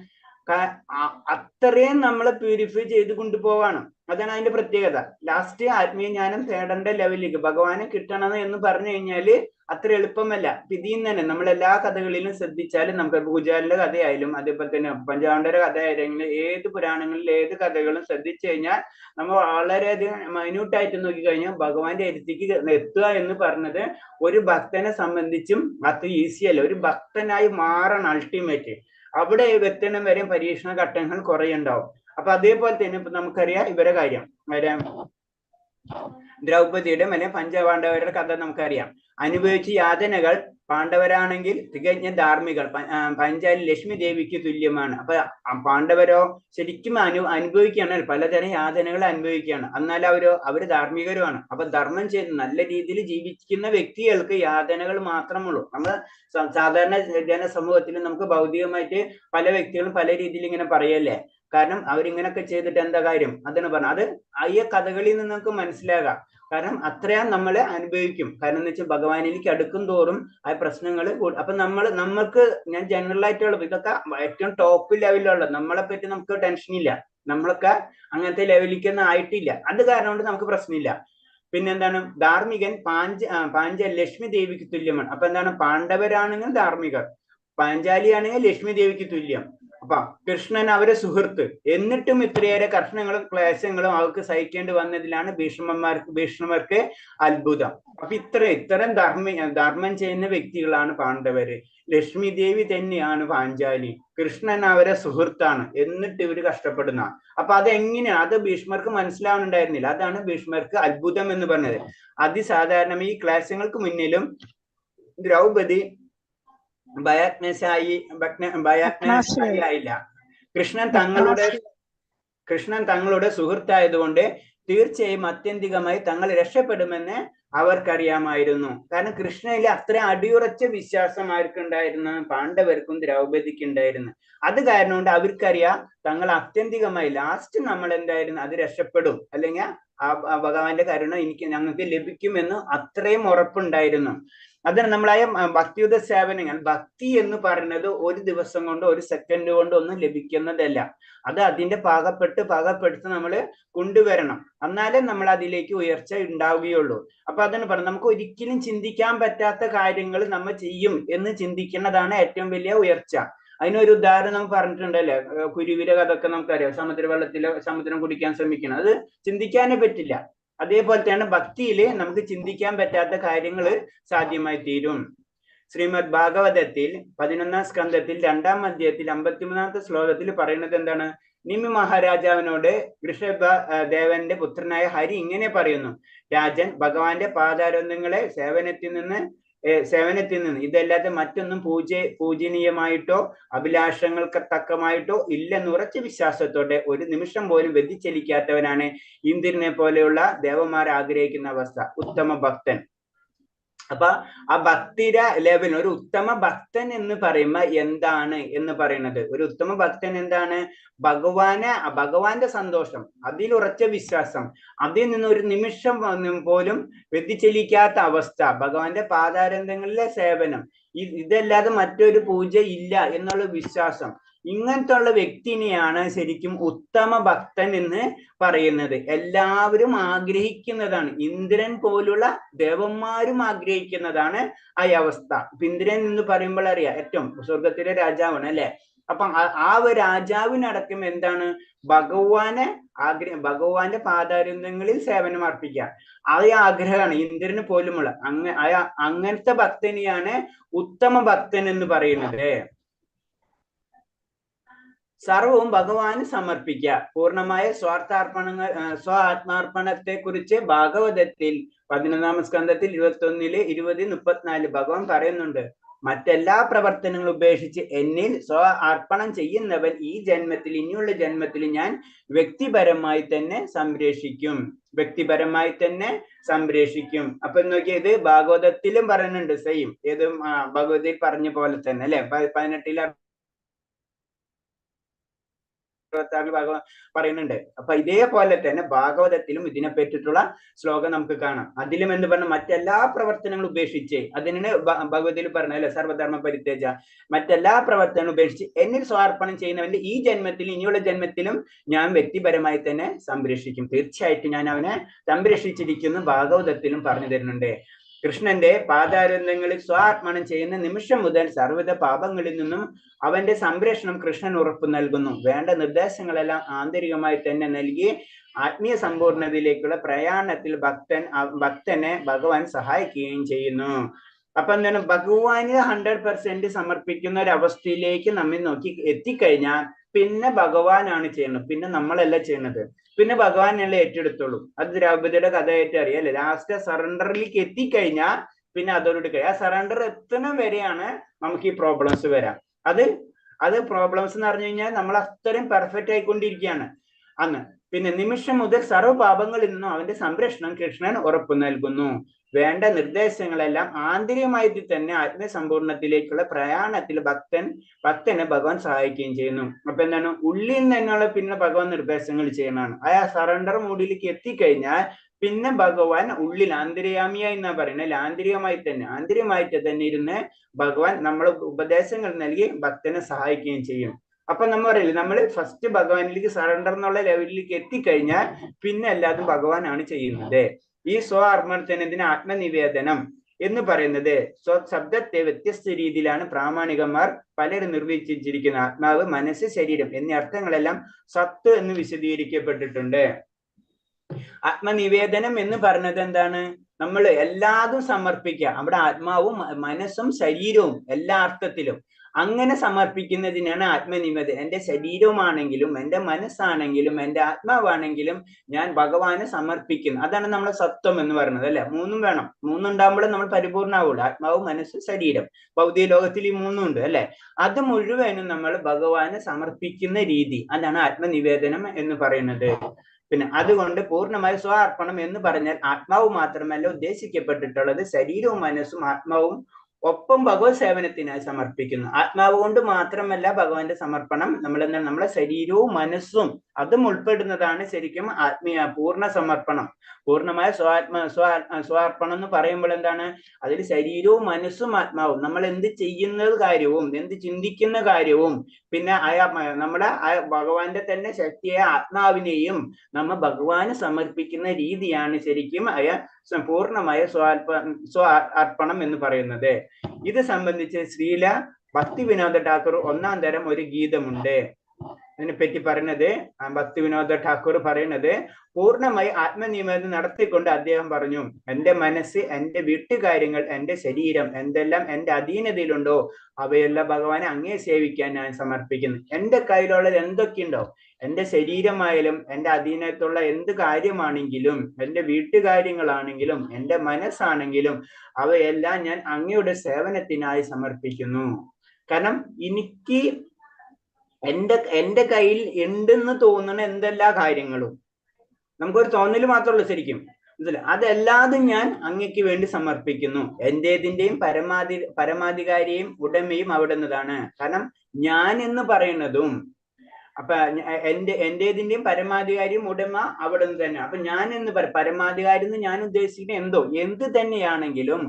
അത്രയും നമ്മളെ പ്യൂരിഫൈ ചെയ്ത് കൊണ്ടുപോവാണ്. അതാണ് അതിന്റെ പ്രത്യേകത. ലാസ്റ്റ് ആത്മീയ ജ്ഞാനം തേടേണ്ട ലെവലിലേക്ക് ഭഗവാനെ കിട്ടണം എന്ന് പറഞ്ഞു കഴിഞ്ഞാല് അത്ര എളുപ്പമല്ല. ഇതിൽ തന്നെ നമ്മൾ എല്ലാ കഥകളിലും ശ്രദ്ധിച്ചാലും, നമുക്ക് പൂജാരിന്റെ കഥയായാലും അതേപോലെ തന്നെ പഞ്ചപാണ്ഡവരുടെ കഥയായാലും ഏത് പുരാണങ്ങളിൽ ഏത് കഥകളും ശ്രദ്ധിച്ചു കഴിഞ്ഞാൽ നമ്മൾ വളരെയധികം മൈന്യൂട്ടായിട്ട് നോക്കിക്കഴിഞ്ഞാൽ ഭഗവാന്റെ അടുത്തേക്ക് എത്തുക എന്ന് പറഞ്ഞത് ഒരു ഭക്തനെ സംബന്ധിച്ചും അത്ര ഈസി അല്ല. ഒരു ഭക്തനായി മാറണം അൾട്ടിമേറ്റ്. അവിടെ എത്തണം വരെ പരീക്ഷണ ഘട്ടങ്ങൾ കുറെ ഉണ്ടാവും. അപ്പൊ അതേപോലെ തന്നെ ഇപ്പൊ നമുക്കറിയാം ഇവരെ കാര്യം, ദ്രൗപദിയുടെ പഞ്ചപാണ്ഡവരുടെ കഥ നമുക്കറിയാം. അനുഭവിച്ച യാതനകൾ പാണ്ഡവരാണെങ്കിൽ തികഞ്ഞ ധാർമ്മികൾ, പഞ്ചാലി ലക്ഷ്മി ദേവിക്ക് തുല്യമാണ്. അപ്പൊ പാണ്ഡവരോ ശരിക്കും അനുഭവിക്കുകയാണ്, പലതരം യാതനകൾ അനുഭവിക്കുകയാണ്. എന്നാൽ അവര് ധാർമ്മികരുമാണ്. അപ്പൊ ധർമ്മം ചെയ്ത് നല്ല രീതിയിൽ ജീവിക്കുന്ന വ്യക്തികൾക്ക് യാതനകൾ മാത്രമുള്ളൂ. നമ്മൾ സാധാരണ ജനസമൂഹത്തിൽ നമുക്ക് ഭൗതികമായിട്ട് പല വ്യക്തികളും പല രീതിയിൽ ഇങ്ങനെ പറയല്ലേ, കാരണം അവരിങ്ങനൊക്കെ ചെയ്തിട്ട് എന്താ കാര്യം, അതാണ് പറഞ്ഞത്. അത് ഈ കഥകളിൽ നിന്ന് നമുക്ക് മനസ്സിലാകാം. കാരണം അത്രയും നമ്മൾ അനുഭവിക്കും. കാരണം എന്ന് വെച്ചാൽ ഭഗവാനിലേക്ക് അടുക്കും തോറും ആ പ്രശ്നങ്ങൾ. അപ്പൊ നമ്മൾക്ക് ഞാൻ ജനറൽ ആയിട്ടുള്ളത് ഇതൊക്കെ ഏറ്റവും ടോപ്പ് ലെവലിലുള്ള, നമ്മളെ പറ്റി നമുക്ക് ടെൻഷൻ ഇല്ല. നമ്മളൊക്കെ അങ്ങനത്തെ ലെവലിലേക്കൊന്നും ആയിട്ടില്ല. അത് കാരണം കൊണ്ട് നമുക്ക് പ്രശ്നമില്ല. പിന്നെന്താണ്, ധാർമ്മികൻ പാഞ്ചാലി ലക്ഷ്മി ദേവിക്ക് തുല്യമാണ്. അപ്പൊ എന്താണ്, പാണ്ഡവരാണെങ്കിൽ ധാർമ്മികർ, പാഞ്ചാലിയാണെങ്കിൽ ലക്ഷ്മി ദേവിക്ക് തുല്യം. അപ്പൊ കൃഷ്ണൻ അവരെ സുഹൃത്ത്. എന്നിട്ടും ഇത്രയേറെ കർഷണങ്ങളും ക്ലേശങ്ങളും അവർക്ക് സഹിക്കേണ്ടി വന്നതിലാണ് ഭീഷ്മർക്ക് അത്ഭുതം. അപ്പൊ ഇത്തരം ധർമ്മം ചെയ്യുന്ന വ്യക്തികളാണ് പാണ്ഡവര്. ലക്ഷ്മി ദേവി തന്നെയാണ് പാഞ്ചാലി. കൃഷ്ണൻ അവരെ സുഹൃത്താണ്. എന്നിട്ട് ഇവര് കഷ്ടപ്പെടുന്ന. അപ്പൊ അതെങ്ങനെയാണ്, അത് ഭീഷ്മർക്ക് മനസ്സിലാവുന്നുണ്ടായിരുന്നില്ല. അതാണ് ഭീഷ്മർക്ക് അത്ഭുതം എന്ന് പറഞ്ഞത്. അതിസാധാരണ ഈ ക്ലേശങ്ങൾക്ക് മുന്നിലും ദ്രൗപദി ഭയാത്മശാലിയായില്ല. കൃഷ്ണൻ തങ്ങളുടെ സുഹൃത്തായതുകൊണ്ട് തീർച്ചയായും ആത്യന്തികമായി തങ്ങൾ രക്ഷപ്പെടുമെന്ന് അവർക്കറിയാമായിരുന്നു. കാരണം കൃഷ്ണനിൽ അത്ര അടിയുറച്ച വിശ്വാസം ആർക്കുണ്ടായിരുന്നു, പാണ്ഡവർക്കും ദ്രൗപദിക്ക് ഉണ്ടായിരുന്നു. അത് കാരണം കൊണ്ട് അവർക്കറിയാം തങ്ങൾ ആത്യന്തികമായി ലാസ്റ്റ് നമ്മൾ എന്തായിരുന്നു അത് രക്ഷപ്പെടും, അല്ലെങ്കിൽ ആ ഭഗവാന്റെ കരുണ ഞങ്ങൾക്ക് ലഭിക്കുമെന്ന് അത്രയും ഉറപ്പുണ്ടായിരുന്നു. അതാണ് നമ്മളായ ഭക്തിയുത സേവനങ്ങൾ. ഭക്തി എന്ന് പറയുന്നത് ഒരു ദിവസം കൊണ്ടോ ഒരു സെക്കൻഡ് കൊണ്ടോ ഒന്നും ലഭിക്കുന്നതല്ല. അത് അതിന്റെ പാകപ്പെടുത്ത് നമ്മൾ കൊണ്ടുവരണം. എന്നാലേ നമ്മൾ അതിലേക്ക് ഉയർച്ച ഉണ്ടാവുകയുള്ളൂ. അപ്പൊ അതാണ് പറഞ്ഞത്, നമുക്ക് ഒരിക്കലും ചിന്തിക്കാൻ പറ്റാത്ത കാര്യങ്ങൾ നമ്മൾ ചെയ്യും എന്ന് ചിന്തിക്കുന്നതാണ് ഏറ്റവും വലിയ ഉയർച്ച. അതിനൊരു ഉദാഹരണം നമുക്ക് പറഞ്ഞിട്ടുണ്ടല്ലേ, കുരുവിയുടെ കഥയൊക്കെ നമുക്കറിയാം. സമുദ്രം കുടിക്കാൻ ശ്രമിക്കണം, അത് ചിന്തിക്കാനേ പറ്റില്ല. അതേപോലെ തന്നെ ഭക്തിയില് നമുക്ക് ചിന്തിക്കാൻ പറ്റാത്ത കാര്യങ്ങൾ സാധ്യമായി തീരും. ശ്രീമദ് ഭാഗവതത്തിൽ 11-ാം സ്കന്ധത്തിൽ 2-ാം അധ്യായത്തിൽ 53-ാമത്തെ ശ്ലോകത്തിൽ പറയുന്നത് എന്താണ്, നിമി മഹാരാജാവിനോട് ഋഷഭ ദേവന്റെ പുത്രനായ ഹരി ഇങ്ങനെ പറയുന്നു, രാജൻ ഭഗവാന്റെ പാദാരവിന്ദങ്ങളെ സേവനത്തിൽ നിന്ന് ഇതല്ലാതെ മറ്റൊന്നും പൂജനീയമായിട്ടോ അഭിലാഷങ്ങൾക്ക് തക്കമായിട്ടോ ഇല്ലെന്ന് ഉറച്ച വിശ്വാസത്തോടെ ഒരു നിമിഷം പോലും വ്യതിചലിക്കാത്തവനാണ് ഇന്ദ്രനെ പോലെയുള്ള ദേവന്മാർ ആഗ്രഹിക്കുന്ന അവസ്ഥ. ഉത്തമ ഭക്തൻ. അപ്പൊ ആ ഭക്തിയുടെ ലെവൽ, ഒരു ഉത്തമ ഭക്തൻ എന്ന് പറയുമ്പോ എന്താണ് എന്ന് പറയുന്നത്, ഒരു ഉത്തമ ഭക്തൻ എന്താണ്? ഭഗവാന്റെ സന്തോഷം, അതിൽ ഉറച്ച വിശ്വാസം, അതിൽ നിന്ന് ഒരു നിമിഷം പോലും വ്യതിചലിക്കാത്ത അവസ്ഥ, ഭഗവാന്റെ പാദാരന്ധങ്ങളിലെ സേവനം, ഇതല്ലാതെ മറ്റൊരു പൂജ ഇല്ല എന്നുള്ള വിശ്വാസം, ഇങ്ങനത്തെ ഉള്ള വ്യക്തിനെയാണ് ശരിക്കും ഉത്തമ ഭക്തൻ എന്ന് പറയുന്നത്. എല്ലാവരും ആഗ്രഹിക്കുന്നതാണ്, ഇന്ദ്രൻ പോലുള്ള ദേവന്മാരും ആഗ്രഹിക്കുന്നതാണ് ആ അവസ്ഥ. ഇന്ദ്രൻ എന്ന് പറയുമ്പോൾ അറിയാം, ഏറ്റവും സ്വർഗത്തിലെ രാജാവാണ് അല്ലെ. അപ്പൊ ആ ഒരു രാജാവിനടക്കം എന്താണ്? ഭഗവാന്റെ പാദാരന്ധങ്ങളിൽ സേവനം അർപ്പിക്കുക, ആ ആഗ്രഹമാണ് ഇന്ദ്രന് പോലുമുള്ള. അങ്ങനത്തെ ഭക്തനെയാണ് ഉത്തമ ഭക്തൻ എന്ന് പറയുന്നത്. സർവവും ഭഗവാന് സമർപ്പിക്കുക, പൂർണ്ണമായ ആത്മാർപ്പണത്തെ കുറിച്ച് ഭാഗവതത്തിൽ 11-ാം സ്കന്ധത്തിൽ 21, 20, 34 ഭഗവാൻ പറയുന്നുണ്ട്. മറ്റെല്ലാ പ്രവർത്തനങ്ങളും ഉപേക്ഷിച്ച് എന്നിൽ അർപ്പണം ചെയ്യുന്നവൻ ഈ ജന്മത്തിൽ, ഇനിയുള്ള ജന്മത്തിൽ ഞാൻ വ്യക്തിപരമായി തന്നെ സംരക്ഷിക്കും. അപ്പൊ നോക്കിയാൽ ഇത് ഭാഗവതത്തിലും പറയുന്നുണ്ട്, സെയിം ഏതും ഭഗവതിയിൽ പറഞ്ഞ പോലെ തന്നെ അല്ലെ. 18 ഭഗവാൻ പറയുന്നുണ്ട്. അപ്പൊ ഇതേപോലെ തന്നെ ഭാഗവതത്തിലും ഇതിനെ പറ്റിയിട്ടുള്ള ശ്ലോകം നമുക്ക് കാണാം. അതിലും എന്ത് പറഞ്ഞ, മറ്റെല്ലാ പ്രവർത്തനങ്ങളും ഉപേക്ഷിച്ച്, അതിനാണ് ഭഗവതിയിൽ പറഞ്ഞത് അല്ലെ, സർവധർമ്മ പരിത്യജ, മറ്റെല്ലാ പ്രവർത്തനങ്ങളും ഉപേക്ഷിച്ച് എന്നിൽ സ്വാർപ്പണം ചെയ്യുന്നവന്റെ ഈ ജന്മത്തിലും ഇനിയുള്ള ജന്മത്തിലും ഞാൻ വ്യക്തിപരമായി തന്നെ സംരക്ഷിക്കും. തീർച്ചയായിട്ടും ഞാൻ അവനെ സംരക്ഷിച്ചിരിക്കുന്നു, ഭാഗവതത്തിലും പറഞ്ഞു തരുന്നുണ്ട്. കൃഷ്ണന്റെ പാദാരന്ധങ്ങളിൽ സ്വാർപ്പണം ചെയ്യുന്ന നിമിഷം മുതൽ സർവ്വത പാപങ്ങളിൽ നിന്നും അവന്റെ സംരക്ഷണം കൃഷ്ണൻ ഉറപ്പു നൽകുന്നു. വേണ്ട നിർദ്ദേശങ്ങളെല്ലാം ആന്തരികമായി തന്നെ നൽകി ആത്മീയ സമ്പൂർണതയിലേക്കുള്ള പ്രയാണത്തിൽ ഭക്തനെ ഭഗവാൻ സഹായിക്കുകയും ചെയ്യുന്നു. അപ്പൊ എന്താണ്, ഭഗവാന് 100% സമർപ്പിക്കുന്ന ഒരു അവസ്ഥയിലേക്ക് നമ്മെ നോക്കി എത്തിക്കഴിഞ്ഞാൽ പിന്നെ ഭഗവാനാണ് ചെയ്യുന്നത്, പിന്നെ നമ്മളല്ല ചെയ്യുന്നത്, പിന്നെ ഭഗവാനല്ലേ ഏറ്റെടുത്തോളൂ. അത് ദ്രൗപദിയുടെ കഥയായിട്ട് അറിയാല്ലേ. ലാസ്റ്റ് സറണ്ടറിലേക്ക് എത്തിക്കഴിഞ്ഞാൽ പിന്നെ അതോട് കഴിയും. ആ സറണ്ടർ എത്തുന്ന വരെയാണ് നമുക്ക് ഈ പ്രോബ്ലംസ് വരാം. അത് പ്രോബ്ലംസ് എന്ന് പറഞ്ഞു കഴിഞ്ഞാൽ നമ്മൾ അത്രയും പെർഫെക്റ്റ് ആയിക്കൊണ്ടിരിക്കുകയാണ് അന്ന്. പിന്നെ നിമിഷം മുതൽ സർവ്വ പാപങ്ങളിൽ നിന്നും അവന്റെ സംരക്ഷണം കൃഷ്ണൻ ഉറപ്പു നൽകുന്നു. വേണ്ട നിർദ്ദേശങ്ങളെല്ലാം ആന്തരികമായിട്ട് തന്നെ ആത്മസമ്പൂർണത്തിലേക്കുള്ള പ്രയാണത്തിൽ ഭക്തനെ ഭഗവാൻ സഹായിക്കുകയും ചെയ്യുന്നു. അപ്പൊ എന്താണ്, ഉള്ളിൽ നിന്ന് തന്നെയുള്ള പിന്നെ ഭഗവാൻ നിർദ്ദേശങ്ങൾ ചെയ്യണമാണ്. ആ സറണ്ടർ മൂഡിലേക്ക് എത്തിക്കഴിഞ്ഞാൽ പിന്നെ ഭഗവാൻ ഉള്ളിൽ ആന്തരികാമിയായി എന്നാ പറയുന്നത്, ആന്തരികമായിട്ട് തന്നെ ഇരുന്ന് ഭഗവാൻ നമ്മൾ ഉപദേശങ്ങൾ നൽകി ഭക്തനെ സഹായിക്കുകയും ചെയ്യും. അപ്പൊ നമ്മൾ പറയില്ലേ, നമ്മൾ ഫസ്റ്റ് ഭഗവാനിലേക്ക് സറണ്ടർ എന്നുള്ള ലെവലിലേക്ക് എത്തിക്കഴിഞ്ഞാൽ പിന്നെ എല്ലാതും ഭഗവാനാണ് ചെയ്യുന്നത്. ഈ സ്വാർപ്പണത്തിന് ആത്മനിവേദനം എന്ന് പറയുന്നത് ശബ്ദത്തെ വ്യത്യസ്ത രീതിയിലാണ് പ്രാമാണികന്മാർ പലരും നിർവചിച്ചിരിക്കുന്നത്. ആത്മാവ്, മനസ്സ്, ശരീരം എന്നീ അർത്ഥങ്ങളെല്ലാം സത്ത് എന്ന് വിശദീകരിക്കപ്പെട്ടിട്ടുണ്ട്. ആത്മനിവേദനം എന്ന് പറഞ്ഞത് എന്താണ്? നമ്മൾ എല്ലാതും സമർപ്പിക്കുക, അവിടെ ആത്മാവും മനസ്സും ശരീരവും എല്ലാ അർത്ഥത്തിലും അങ്ങനെ സമർപ്പിക്കുന്നതിനാണ് ആത്മനിവേദനം. എൻ്റെ ശരീരമാണെങ്കിലും എൻ്റെ മനസ്സാണെങ്കിലും എൻ്റെ ആത്മാവാണെങ്കിലും ഞാൻ ഭഗവാന് സമർപ്പിക്കുന്നു. അതാണ് നമ്മളെ സത്വം എന്ന് പറയുന്നത് അല്ലെ. മൂന്നും വേണം, മൂന്നുണ്ടാകുമ്പോഴേ നമ്മൾ പരിപൂർണ്ണമാവുള്ളൂ. ആത്മാവ്, മനസ്സ്, ശരീരം. ഭൗതിക ലോകത്തിൽ ഈ മൂന്നും ഉണ്ട് അല്ലെ. അത് മുഴുവനും നമ്മൾ ഭഗവാന് സമർപ്പിക്കുന്ന രീതി, അതാണ് ആത്മനിവേദനം എന്ന് പറയുന്നത്. പിന്നെ അതുകൊണ്ട് പൂർണ്ണമായ സ്വാർപ്പണം എന്ന് പറഞ്ഞാൽ ആത്മാവ് മാത്രമല്ല ഉദ്ദേശിക്കപ്പെട്ടിട്ടുള്ളത്, ശരീരവും മനസ്സും ആത്മാവും ഒപ്പം ഭഗവത് സേവനത്തിനായി സമർപ്പിക്കുന്നു. ആത്മാവ് കൊണ്ട് മാത്രമല്ല ഭഗവാന്റെ സമർപ്പണം, നമ്മളെ ശരീരവും മനസ്സും അതും ഉൾപ്പെടുന്നതാണ് ശരിക്കും പൂർണ്ണ സമർപ്പണം. പൂർണ്ണമായ സ്വാർപ്പണം എന്ന് പറയുമ്പോൾ എന്താണ്, അതിൽ ശരീരവും മനസ്സും ആത്മാവും, നമ്മൾ എന്ത് ചെയ്യുന്ന കാര്യവും എന്ത് ചിന്തിക്കുന്ന കാര്യവും പിന്നെ നമ്മുടെ ഭഗവാന്റെ തന്നെ ശക്തിയായ ആത്മാവിനെയും നമ്മൾ ഭഗവാന് സമർപ്പിക്കുന്ന രീതിയാണ് ശരിക്കും പൂർണ്ണമായ അർപ്പണം എന്ന് പറയുന്നത്. ഇത് സംബന്ധിച്ച് ശ്രീല ഭക്തി വിനോദ ഠാക്കൂർ 1-ാം തരം ഒരു ഗീതമുണ്ട്. അതിനെപ്പറ്റി പറയുന്നത്, ഭക്തി വിനോദ ഠാക്കൂർ പറയുന്നത്, പൂർണ്ണമായി ആത്മനിവേദനം നടത്തിക്കൊണ്ട് അദ്ദേഹം പറഞ്ഞു, എൻ്റെ മനസ്സ്, എൻ്റെ വീട്ടുകാര്യങ്ങൾ, എൻ്റെ ശരീരം എന്തെല്ലാം എൻ്റെ അധീനതയിലുണ്ടോ അവയെല്ലാം ഭഗവാനെ അങ്ങേ സേവിക്കാൻ ഞാൻ സമർപ്പിക്കുന്നു. എൻ്റെ കയ്യിലുള്ളത് എന്തൊക്കെയുണ്ടോ, എൻ്റെ ശരീരമായാലും എൻ്റെ അധീനത്തുള്ള എന്ത് കാര്യമാണെങ്കിലും എൻ്റെ വീട്ടുകാര്യങ്ങളാണെങ്കിലും എൻ്റെ മനസ്സാണെങ്കിലും അവയെല്ലാം ഞാൻ അങ്ങയുടെ സേവനത്തിനായി സമർപ്പിക്കുന്നു. കാരണം എനിക്ക് എൻ്റെ കയ്യിൽ ഉണ്ടെന്ന് തോന്നുന്ന എന്തെല്ലാ കാര്യങ്ങളും, നമുക്കൊരു തോന്നൽ മാത്രമേ ഉള്ളൂ ശരിക്കും. അതെല്ലാതും ഞാൻ അങ്ങയ്ക്ക് വേണ്ടി സമർപ്പിക്കുന്നു. എന്റേതിന്റെയും പരമാധികാരിയും ഉടമയും അവിടെ നിന്നതാണ്. കാരണം ഞാൻ എന്ന് പറയുന്നതും അപ്പൊ എന്റേതിന്റെയും പരമാധികാരിയും ഉടമ അവിടെ നിന്ന് തന്നെ. അപ്പൊ ഞാൻ എന്ന് പരമാധികാരി എന്ന് ഞാൻ ഉദ്ദേശിക്കുന്നത് എന്ത് തന്നെയാണെങ്കിലും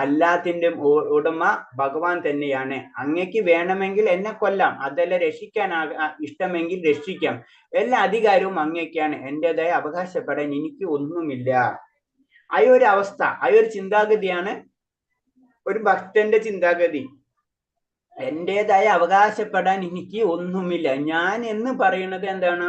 എല്ലാത്തിന്റെയും ഉടമ ഭഗവാൻ തന്നെയാണ്. അങ്ങക്ക് വേണമെങ്കിൽ എന്നെ കൊല്ലാം, അതല്ല രക്ഷിക്കാൻ ഇഷ്ടമെങ്കിൽ രക്ഷിക്കാം. എല്ലാ അധികാരവും അങ്ങേക്കാണ്. എന്റേതായ അവകാശപ്പെടാൻ എനിക്ക് ഒന്നുമില്ല. ആ ഒരു അവസ്ഥ, ആ ഒരു ചിന്താഗതിയാണ് ഒരു ഭക്തന്റെ ചിന്താഗതി. എന്റേതായ അവകാശപ്പെടാൻ എനിക്ക് ഒന്നുമില്ല. ഞാൻ എന്ന് പറയുന്നത് എന്താണ്?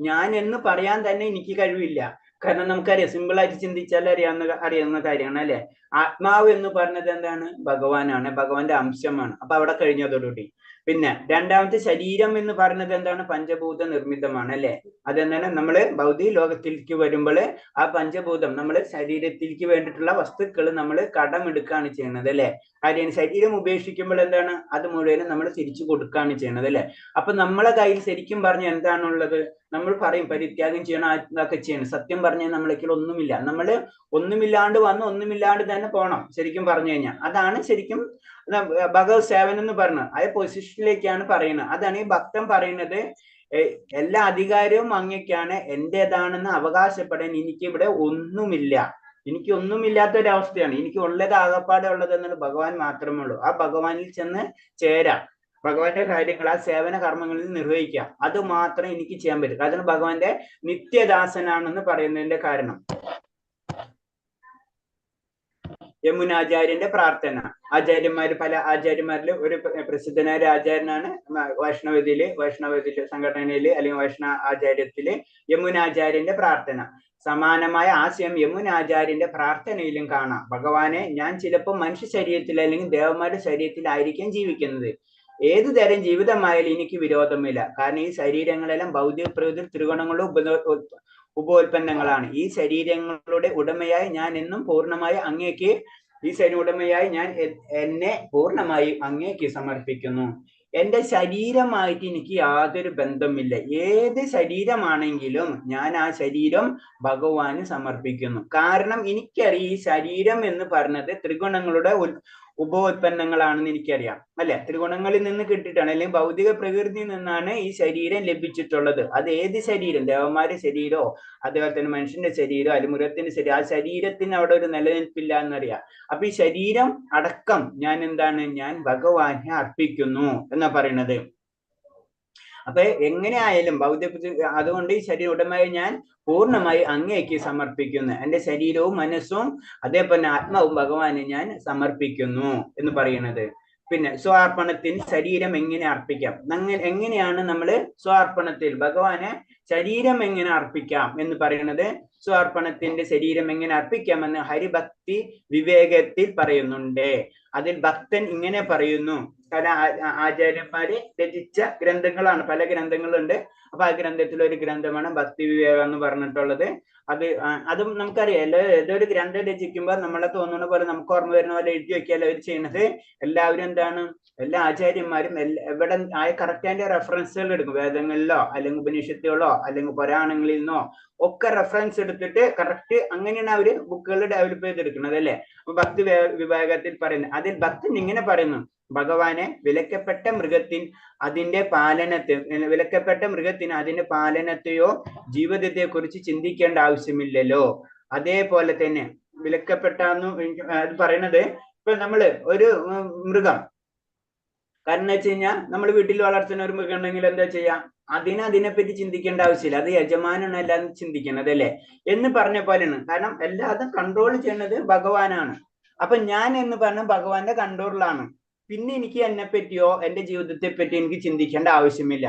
ഞാൻ എന്ന് പറയാൻ തന്നെ എനിക്ക് കഴിവില്ല. കാരണം നമുക്കറിയാം, സിമ്പിൾ ആയിട്ട് ചിന്തിച്ചാൽ അറിയാവുന്ന കാര്യമാണ് അല്ലെ. ആത്മാവ് എന്ന് പറഞ്ഞത് എന്താണ്? ഭഗവാനാണ്, ഭഗവാന്റെ അംശമാണ്. അപ്പൊ അവിടെ കഴിഞ്ഞതോടുകൂടി. പിന്നെ രണ്ടാമത്തെ ശരീരം എന്ന് പറയുന്നത് എന്താണ്? പഞ്ചഭൂത നിർമ്മിതമാണ് അല്ലെ. അതെന്താണ്? നമ്മള് ഭൗതിക ലോകത്തിലേക്ക് വരുമ്പോൾ ആ പഞ്ചഭൂതം നമ്മള് ശരീരത്തിലേക്ക് വേണ്ടിയിട്ടുള്ള വസ്തുക്കൾ നമ്മൾ കടമെടുക്കുകയാണ് ചെയ്യുന്നത് അല്ലെ. കാര്യം ശരീരം ഉപേക്ഷിക്കുമ്പോൾ എന്താണ്? അത് മുഴുവനും നമ്മൾ തിരിച്ചു കൊടുക്കുകയാണ് ചെയ്യുന്നത് അല്ലെ. അപ്പൊ നമ്മളെ കയ്യിൽ ശരിക്കും പറഞ്ഞ എന്താണുള്ളത്? നമ്മൾ പറയും പരിത്യാഗം ചെയ്യണം, ഇതൊക്കെ ചെയ്യണം. സത്യം പറഞ്ഞാൽ നമ്മളേക്കിൽ ഒന്നുമില്ല. നമ്മൾ ഒന്നുമില്ലാണ്ട് വന്ന് ഒന്നുമില്ലാണ്ട് തന്നെ പോണം. ശരിക്കും പറഞ്ഞു കഴിഞ്ഞാൽ അതാണ് ശരിക്കും ഭഗവത് സേവനം എന്ന് പറഞ്ഞത്. ആ പൊസിഷനിലേക്കാണ് പറയുന്നത്. അതാണ് ഈ ഭക്തൻ പറയുന്നത്, എല്ലാ അധികാരവും അങ്ങേക്കാണ്, എന്റേതാണെന്ന് അവകാശപ്പെടാൻ എനിക്കിവിടെ ഒന്നുമില്ല. എനിക്ക് ഒന്നുമില്ലാത്ത ഒരവസ്ഥയാണ്. എനിക്ക് ഉള്ളത് ആകപ്പാടെ ഉള്ളത് എന്നുള്ള ഭഗവാൻ മാത്രമേ ഉള്ളൂ. ആ ഭഗവാനിൽ ചെന്ന് ചേരാം, ഭഗവാന്റെ കാര്യങ്ങൾ ആ സേവന കർമ്മങ്ങളിൽ നിർവഹിക്കാം. അത് മാത്രമേ എനിക്ക് ചെയ്യാൻ പറ്റൂ. കാരണം ഭഗവാന്റെ നിത്യദാസനാണെന്ന് പറയുന്നതിന്റെ കാരണം. യമുനാചാര്യന്റെ പ്രാർത്ഥന. പല ആചാര്യന്മാരിൽ ഒരു പ്രസിദ്ധനായ ആചാര്യനാണ് വൈഷ്ണവതില് സംഘടനയില് അല്ലെങ്കിൽ വൈഷ്ണവ ആചാര്യത്തില് യമുനാചാര്യന്റെ പ്രാർത്ഥന. സമാനമായ ആശയം യമുനാചാര്യന്റെ പ്രാർത്ഥനയിലും കാണാം. ഭഗവാനെ, ഞാൻ ചിലപ്പോൾ മനുഷ്യ ശരീരത്തിൽ അല്ലെങ്കിൽ ദേവന്മാരുടെ ശരീരത്തിലായിരിക്കും ജീവിക്കുന്നത്. ഏതു തരം ജീവിതമായാലും എനിക്ക് വിരോധമില്ല. കാരണം ഈ ശരീരങ്ങളെല്ലാം ഭൗതിക പ്രകൃതി ത്രിഗുണങ്ങളുടെ ഉപോൽപ്പന്നങ്ങളാണ്. ഈ ശരീരങ്ങളുടെ ഉടമയായി ഞാൻ എന്നും പൂർണ്ണമായി അങ്ങേക്ക്, ഈ ശരീര ഉടമയായി ഞാൻ എന്നെ പൂർണ്ണമായി അങ്ങേക്ക് സമർപ്പിക്കുന്നു. എന്റെ ശരീരമായിട്ട് എനിക്ക് യാതൊരു ബന്ധമില്ല. ഏത് ശരീരമാണെങ്കിലും ഞാൻ ആ ശരീരം ഭഗവാന് സമർപ്പിക്കുന്നു. കാരണം എനിക്കറിയാം ഈ ശരീരം എന്ന് പറഞ്ഞത് ത്രിഗുണങ്ങളുടെ ഉപോൽപ്പന്നങ്ങളാണെന്ന് എനിക്കറിയാം അല്ലെ. ത്രിഗുണങ്ങളിൽ നിന്ന് കിട്ടിയിട്ടാണ്, അല്ലെങ്കിൽ ഭൗതിക പ്രകൃതിയിൽ നിന്നാണ് ഈ ശരീരം ലഭിച്ചിട്ടുള്ളത്. അത് ഏത് ശരീരം, ദേവന്മാരുടെ ശരീരമോ അതുപോലെ തന്നെ മനുഷ്യന്റെ ശരീരമോ അല്ലെങ്കിൽ മൃഗത്തിന്റെ ശരീരം, ആ ശരീരത്തിന് അവിടെ ഒരു നിലനിൽപ്പില്ല എന്നറിയാം. അപ്പൊ ഈ ശരീരം അടക്കം ഞാൻ എന്താണ്? ഞാൻ ഭഗവാനെ അർപ്പിക്കുന്നു എന്നാ പറയുന്നത്. അപ്പൊ എങ്ങനെയായാലും അതുകൊണ്ട് ഈ ശരീര ഉടമയായി ഞാൻ പൂർണ്ണമായി അങ്ങേക്ക് സമർപ്പിക്കുന്നു. എന്റെ ശരീരവും മനസ്സും അതേപോലെ ആത്മാവും ഭഗവാനെ ഞാൻ സമർപ്പിക്കുന്നു എന്ന് പറയുന്നത്. പിന്നെ സ്വാർപ്പണത്തിൽ ശരീരം എങ്ങനെ അർപ്പിക്കാം? എങ്ങനെയാണ് നമ്മള് സ്വാർപ്പണത്തിൽ ഭഗവാനെ ശരീരം എങ്ങനെ അർപ്പിക്കാം എന്ന് പറയുന്നത്. സ്വാർപ്പണത്തിന്റെ ശരീരം എങ്ങനെ അർപ്പിക്കാമെന്ന് ഹരിഭക്തി വിവേകത്തിൽ പറയുന്നുണ്ട്. അതിൽ ഭക്തൻ ഇങ്ങനെ പറയുന്നു. പല ആചാര്യന്മാര് രചിച്ച ഗ്രന്ഥങ്ങളാണ്, പല ഗ്രന്ഥങ്ങളുണ്ട്. അപ്പൊ ആ ഗ്രന്ഥത്തിൽ ഒരു ഗ്രന്ഥമാണ് ഭക്തി വിവേകം എന്ന് പറഞ്ഞിട്ടുള്ളത്. അതും നമുക്കറിയാം, ഏതൊരു ഗ്രന്ഥം രചിക്കുമ്പോൾ നമ്മളെ തോന്നുന്ന പോലെ, നമുക്ക് ഓർമ്മ വരുന്ന പോലെ എഴുതി വെക്കുകയല്ല അവർ ചെയ്യുന്നത്. എല്ലാവരും എന്താണ്, എല്ലാ ആചാര്യന്മാരും എവിടെ കറക്റ്റ് അതിന്റെ റെഫറൻസുകൾ എടുക്കും. വേദങ്ങളിലോ അല്ലെങ്കിൽ ഉപനിഷത്തുകളോ അല്ലെങ്കിൽ പുരാണങ്ങളിൽ നിന്നോ ഒക്കെ റെഫറൻസ് എടുത്തിട്ട് കറക്റ്റ് അങ്ങനെയാണ് അവര് ബുക്കുകൾ ഡെവലപ്പ് ചെയ്തെടുക്കുന്നത് അല്ലെ. അപ്പൊ ഭക്തി വിഭാഗത്തിൽ പറയുന്നത്, അതിൽ ഭക്തൻ ഇങ്ങനെ പറയുന്നു. ഭഗവാനെ, വിലക്കപ്പെട്ട മൃഗത്തിന് അതിന്റെ പാലനത്തെയോ ജീവിതത്തെ കുറിച്ച് ചിന്തിക്കേണ്ട ആവശ്യമില്ലല്ലോ. അതേപോലെ തന്നെ വിലക്കപ്പെട്ടെന്ന് അത് പറയുന്നത്, ഇപ്പൊ നമ്മള് ഒരു മൃഗം, കാരണം വെച്ച് കഴിഞ്ഞാൽ നമ്മൾ വീട്ടിൽ വളർത്തുന്ന ഒരു മൃഗം ഉണ്ടെങ്കിൽ എന്താ ചെയ്യാ? അതിനെപ്പറ്റി ചിന്തിക്കേണ്ട ആവശ്യമില്ല. അത് യജമാനാണ് എല്ലാം ചിന്തിക്കുന്നത് അല്ലെ എന്ന് പറഞ്ഞ പോലെയാണ്. കാരണം എല്ലാതും കൺട്രോൾ ചെയ്യുന്നത് ഭഗവാനാണ്. അപ്പൊ ഞാൻ എന്ന് പറഞ്ഞ ഭഗവാന്റെ കൺട്രോളിലാണ്. പിന്നെ എനിക്ക് എന്നെ പറ്റിയോ എന്റെ ജീവിതത്തെ പറ്റി എനിക്ക് ചിന്തിക്കേണ്ട ആവശ്യമില്ല.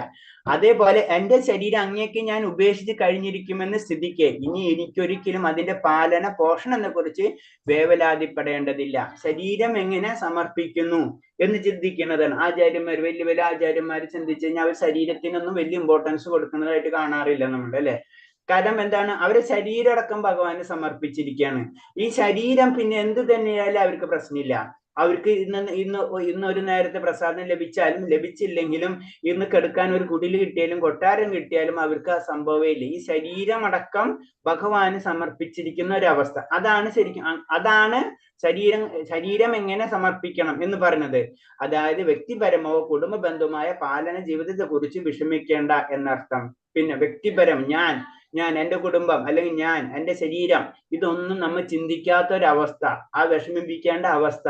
അതേപോലെ എന്റെ ശരീരം അങ്ങേക്ക് ഞാൻ ഉപേക്ഷിച്ച് കഴിഞ്ഞിരിക്കുമെന്ന് സ്ഥിതിക്ക് ഇനി എനിക്കൊരിക്കലും അതിന്റെ പാലന പോഷണത്തെ കുറിച്ച് വേവലാതിപ്പെടേണ്ടതില്ല. ശരീരം എങ്ങനെ സമർപ്പിക്കുന്നു എന്ന് ചിന്തിക്കുന്നതാണ് ആചാര്യന്മാർ. വലിയ ആചാര്യന്മാർ ചിന്തിച്ചു കഴിഞ്ഞാൽ അവർ ശരീരത്തിനൊന്നും വലിയ ഇമ്പോർട്ടൻസ് കൊടുക്കുന്നതായിട്ട് കാണാറില്ല നമ്മൾ അല്ലെ. കാരണം എന്താണ്? അവരെ ശരീരമടക്കം ഭഗവാന് സമർപ്പിച്ചിരിക്കുകയാണ്. ഈ ശരീരം പിന്നെ എന്ത് തന്നെയായാലും അവർക്ക് പ്രശ്നമില്ല. അവർക്ക് ഇന്ന് ഒരു നേരത്തെ പ്രസാദം ലഭിച്ചാലും ലഭിച്ചില്ലെങ്കിലും ഇന്ന് കിടക്കാൻ ഒരു കുടില് കിട്ടിയാലും കൊട്ടാരം കിട്ടിയാലും അവർക്ക് ആ സംഭവമേ ഇല്ല. ഈ ശരീരമടക്കം ഭഗവാന് സമർപ്പിച്ചിരിക്കുന്ന ഒരു അവസ്ഥ. അതാണ് ശരിക്കും, അതാണ് ശരീരം എങ്ങനെ സമർപ്പിക്കണം എന്ന് പറയുന്നത്. അതായത് വ്യക്തിപരമോ കുടുംബ ബന്ധവുമായ പാലന ജീവിതത്തെ കുറിച്ച് വിഷമിക്കേണ്ട എന്നർത്ഥം. പിന്നെ വ്യക്തിപരം, ഞാൻ എൻ്റെ കുടുംബം, അല്ലെങ്കിൽ ഞാൻ എൻ്റെ ശരീരം, ഇതൊന്നും നമ്മൾ ചിന്തിക്കാത്ത ഒരവസ്ഥ, ആ വിഷമിപ്പിക്കേണ്ട അവസ്ഥ,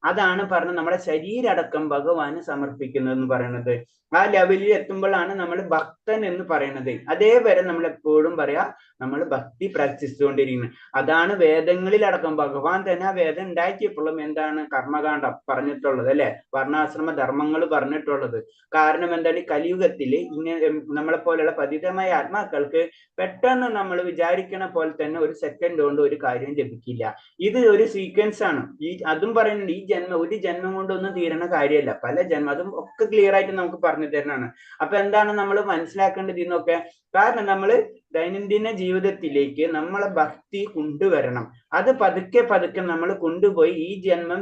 അതാണ് പറഞ്ഞത് നമ്മുടെ ശരീരടക്കം ഭഗവാന് സമർപ്പിക്കുന്നത് എന്ന് പറയുന്നത്. ആ ലെവലിൽ എത്തുമ്പോഴാണ് നമ്മൾ ഭക്തൻ എന്ന് പറയുന്നത്. അതേവരെ നമ്മൾ എപ്പോഴും പറയാ നമ്മൾ ഭക്തി പ്രാക്ടീസ് ചെയ്തുകൊണ്ടിരിക്കുന്നത്. അതാണ് വേദങ്ങളിലടക്കം ഭഗവാൻ തന്നെ ആ വേദം ഉണ്ടാക്കിയപ്പോഴും എന്താണ് കർമ്മകാണ്ഡം പറഞ്ഞിട്ടുള്ളത്, അല്ലെ, വർണ്ണാശ്രമ ധർമ്മങ്ങൾ പറഞ്ഞിട്ടുള്ളത്. കാരണം എന്താണ്, കലിയുഗത്തില് ഇങ്ങനെ നമ്മളെ പോലെയുള്ള പതിതമായ ആത്മാക്കൾക്ക് പെട്ടെന്ന് നമ്മൾ വിചാരിക്കണ പോലെ തന്നെ ഒരു സെക്കൻഡ് കൊണ്ട് ഒരു കാര്യം ലഭിക്കില്ല. ഇത് ഒരു സീക്വൻസ് ആണ്. അതും പറയുന്നുണ്ട്, ഒരു ജന്മം കൊണ്ടൊന്നും തീരണ കാര്യമല്ല, പല ജന്മം, അതും ഒക്കെ ക്ലിയർ ആയിട്ട് നമുക്ക് പറഞ്ഞു തരുന്നതാണ്. അപ്പൊ എന്താണ് നമ്മൾ മനസ്സിലാക്കേണ്ടത് ഇന്നൊക്കെ? കാരണം നമ്മൾ ദൈനംദിന ജീവിതത്തിലേക്ക് നമ്മളെ ഭക്തി കൊണ്ടുവരണം. അത് പതുക്കെ പതുക്കെ നമ്മൾ കൊണ്ടുപോയി ഈ ജന്മം